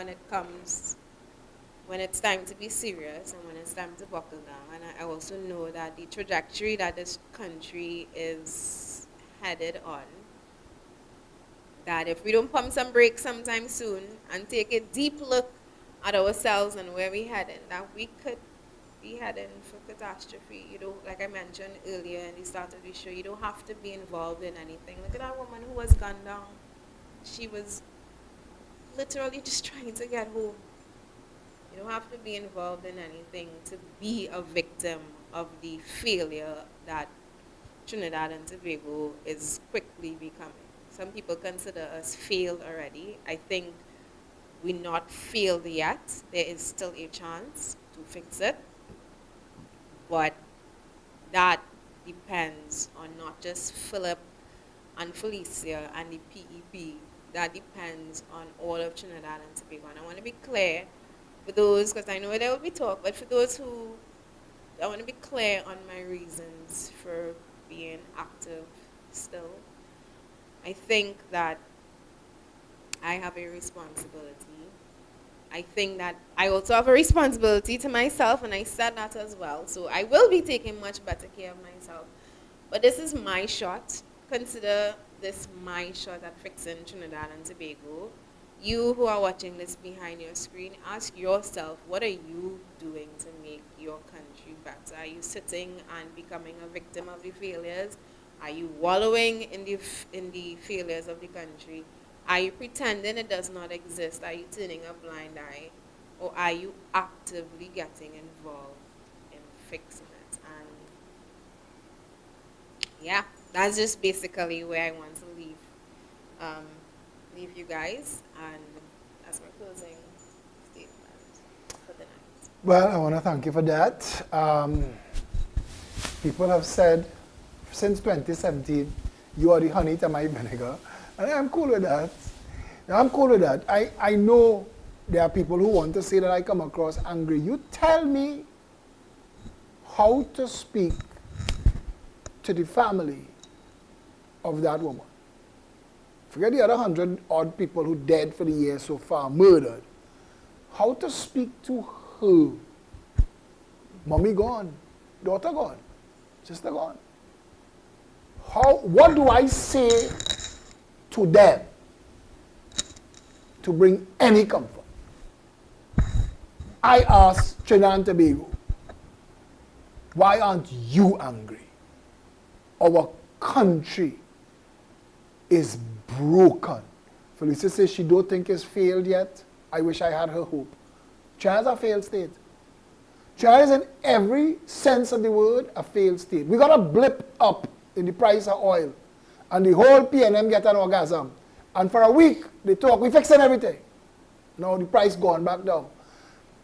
when it's time to be serious and when it's time to buckle down. And I also know that the trajectory that this country is headed on that if we don't pump some brakes sometime soon and take a deep look at ourselves and where we're heading, that we could be heading for catastrophe. You don't, like I mentioned earlier in the start of the show, you don't have to be involved in anything. Look at that woman who was gunned down. She was literally just trying to get home. You don't have to be involved in anything to be a victim of the failure that Trinidad and Tobago is quickly becoming. Some people consider us failed already. I think we're not failed yet. There is still a chance to fix it. But that depends on not just Phillip and Felicia and the PEP. That depends on all of Trinidad and Tobago. And I want to be clear for those, because I know there will be talk, but for those who, I want to be clear on my reasons for being active still. I think that I have a responsibility. I think that I also have a responsibility to myself, and I said that as well. So I will be taking much better care of myself. But this is my shot. Consider this my shot at fixing Trinidad and Tobago. You who are watching this behind your screen, ask yourself, what are you doing to make your country better? Are you sitting and becoming a victim of the failures? Are you wallowing in the failures of the country? Are you pretending it does not exist? Are you turning a blind eye? Or are you actively getting involved in fixing it? And yeah, that's just basically where I want to leave you guys. And that's my closing statement for the night. Well, I want to thank you for that. People have said since 2017, you are the honey to my vinegar. And I'm cool with that. I'm cool with that. I know there are people who want to say that I come across angry. You tell me how to speak to the family of that woman. Forget the other 100 odd people who dead for the year so far, murdered. How to speak to her. Mommy gone, daughter gone, sister gone. What do I say to them to bring any comfort? I ask Trinidad and Tobago, why aren't you angry? Our country is broken. Felicia says she don't think it's failed yet. I wish I had her hope. China's a failed state. China is in every sense of the word a failed state. We got a blip up in the price of oil. And the whole PNM get an orgasm. And for a week, they talk, we fixing everything. Now the price gone back down.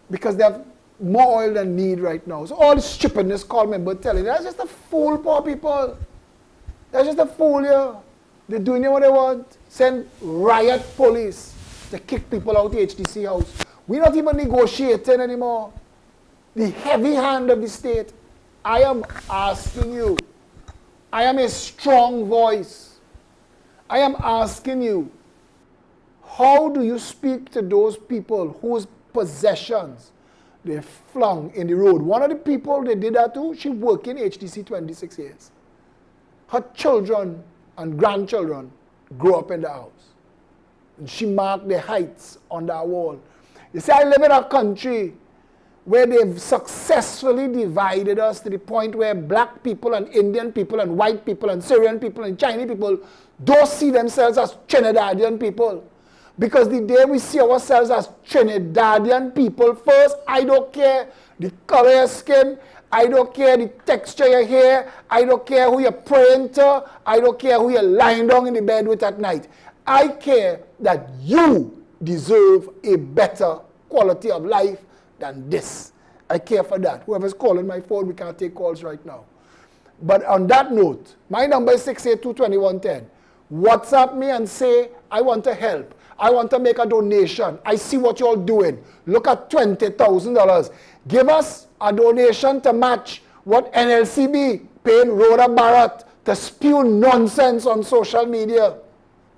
Because they have more oil than need right now. So all this stupidness called member telling, that's just a fool, poor people. That's just a fool here. They're doing what they want. Send riot police to kick people out the HTC house. We're not even negotiating anymore. The heavy hand of the state. I am asking you. I am a strong voice. I am asking you, how do you speak to those people whose possessions they flung in the road? One of the people they did that to, she worked in HTC 26 years. Her children and grandchildren grew up in the house. And she marked the heights on that wall. You see, I live in a country where they've successfully divided us to the point where black people and Indian people and white people and Syrian people and Chinese people don't see themselves as Trinidadian people. Because the day we see ourselves as Trinidadian people first, I don't care the color of your skin, I don't care the texture of your hair, I don't care who you're praying to, I don't care who you're lying down in the bed with at night. I care that you deserve a better quality of life than this. I care for that. Whoever's calling my phone, we can't take calls right now. But on that note, my number is 682-2110. WhatsApp me and say, I want to help. I want to make a donation. I see what you're doing. Look at $20,000. Give us a donation to match what NLCB paying Rhoda Barrett to spew nonsense on social media.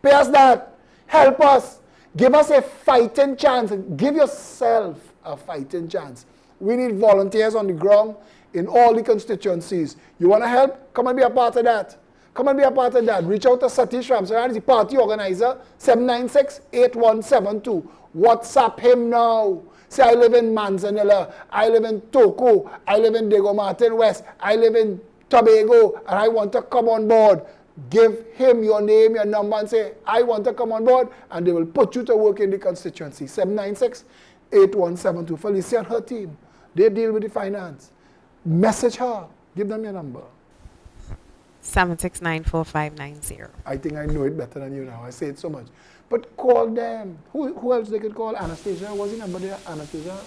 Pay us that. Help us. Give us a fighting chance. Give yourself a fighting chance. We need volunteers on the ground in all the constituencies. You want to help? Come and be a part of that. Come and be a part of that. Reach out to Satish Ramsaran, the party organizer, 796-8172. WhatsApp him now. Say, I live in Manzanilla, I live in Toko, I live in Diego Martin West, I live in Tobago, and I want to come on board. Give him your name, your number, and say, I want to come on board, and they will put you to work in the constituency. 796-8172. Felicia and her team, they deal with the finance. Message her. Give them your number. 7694590. I think I know it better than you now. I say it so much. But call them. Who else they could call? Anastasia. What's the number there? Anastasia?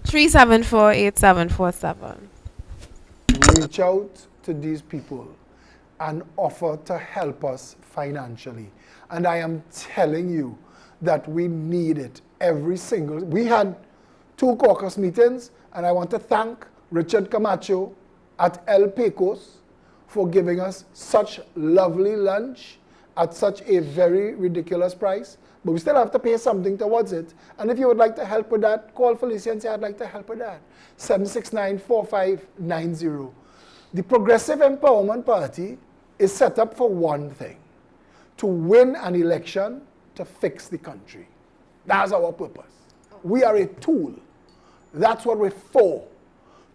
3748747. Reach out to these people and offer to help us financially. And I am telling you that we need it every single. We had 2 caucus meetings, and I want to thank Richard Camacho at El Pecos for giving us such lovely lunch at such a very ridiculous price. But we still have to pay something towards it. And if you would like to help with that, call Felicia and say, I'd like to help with that. 769-4590. The Progressive Empowerment Party is set up for one thing: to win an election to fix the country. That's our purpose. We are a tool. That's what we're for.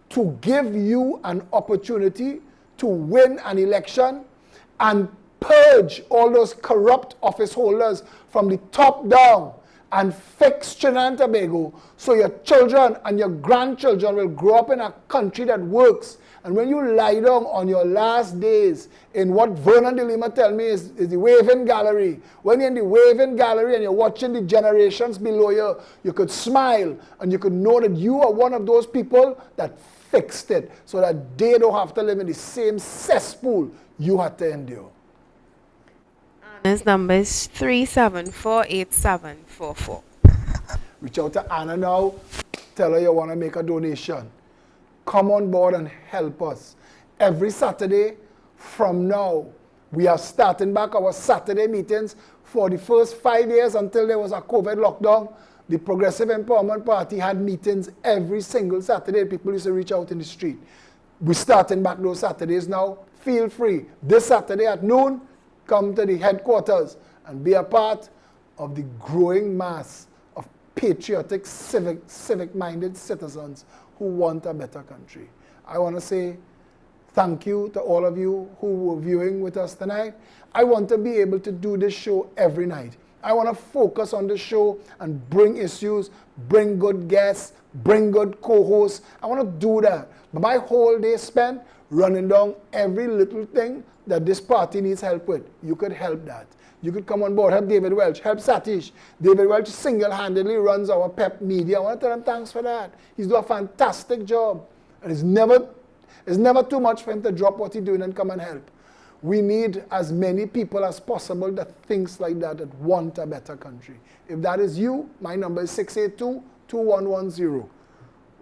To give you an opportunity to win an election and purge all those corrupt office holders from the top down and fix Trinidad and Tobago so your children and your grandchildren will grow up in a country that works. And when you lie down on your last days in what Vernon de Lima tell me is the waving gallery, when you're in the waving gallery and you're watching the generations below you, you could smile and you could know that you are one of those people that fixed it so that they don't have to live in the same cesspool you had to endure. His number is 3748744. Reach out to Anna now. Tell her you want to make a donation. Come on board and help us. Every Saturday from now, we are starting back our Saturday meetings. For the first 5 years until there was a COVID lockdown, the Progressive Empowerment Party had meetings every single Saturday. People used to reach out in the street. We're starting back those Saturdays now. Feel free. This Saturday at noon, come to the headquarters and be a part of the growing mass of patriotic, civic-minded citizens who want a better country. I want to say thank you to all of you who were viewing with us tonight. I want to be able to do this show every night. I want to focus on the show and bring issues, bring good guests, bring good co-hosts. I want to do that. But my whole day spent running down every little thing that this party needs help with. You could help that. You could come on board, help David Welch, help Satish. David Welch single-handedly runs our PEP media. I want to tell him thanks for that. He's doing a fantastic job. And it's never too much for him to drop what he's doing and come and help. We need as many people as possible that thinks like that want a better country. If that is you, my number is 682-2110.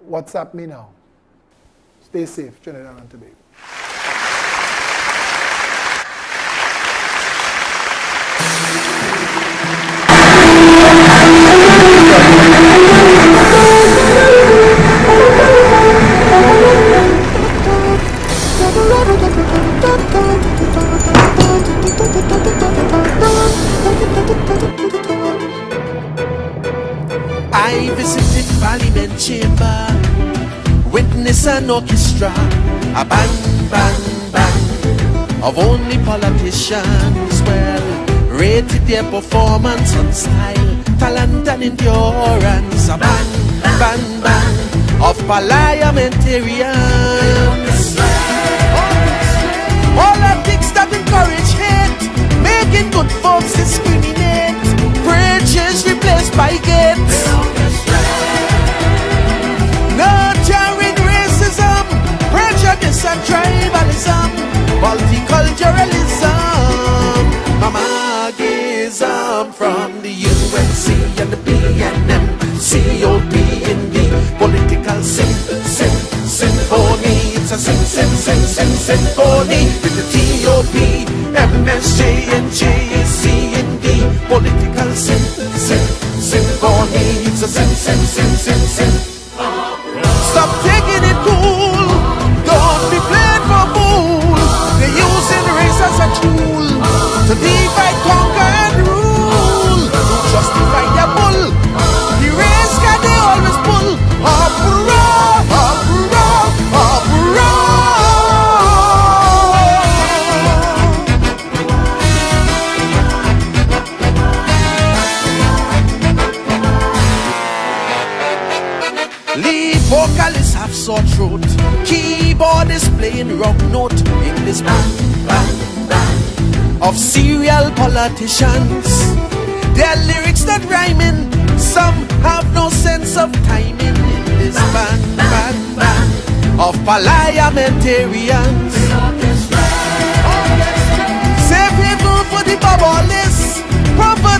WhatsApp me now. Stay safe, Trinidad and Tobago. I visited Parliament Chamber, witness an orchestra, a band, band, band of only politicians. Well, rated their performance on style, talent and endurance. A band, band, band of parliamentarians. Politics that encourage hate, making good folks discriminate. Bridges replaced by gates. Nurturing racism, prejudice and tribalism, multiculturalism, mamagism from the UNC and the BNM, COP in the political symphony. It's a symphony with the TOP, MSJ and JAC in the political symphony. It's a symphony. Stop taking it cool. Don't sore throat. Keyboard is playing wrong note in this bang, bang, bang of serial politicians. Their lyrics not rhyming, some have no sense of timing in this bang, bang, bang of parliamentarians. Save people for the bubble list, property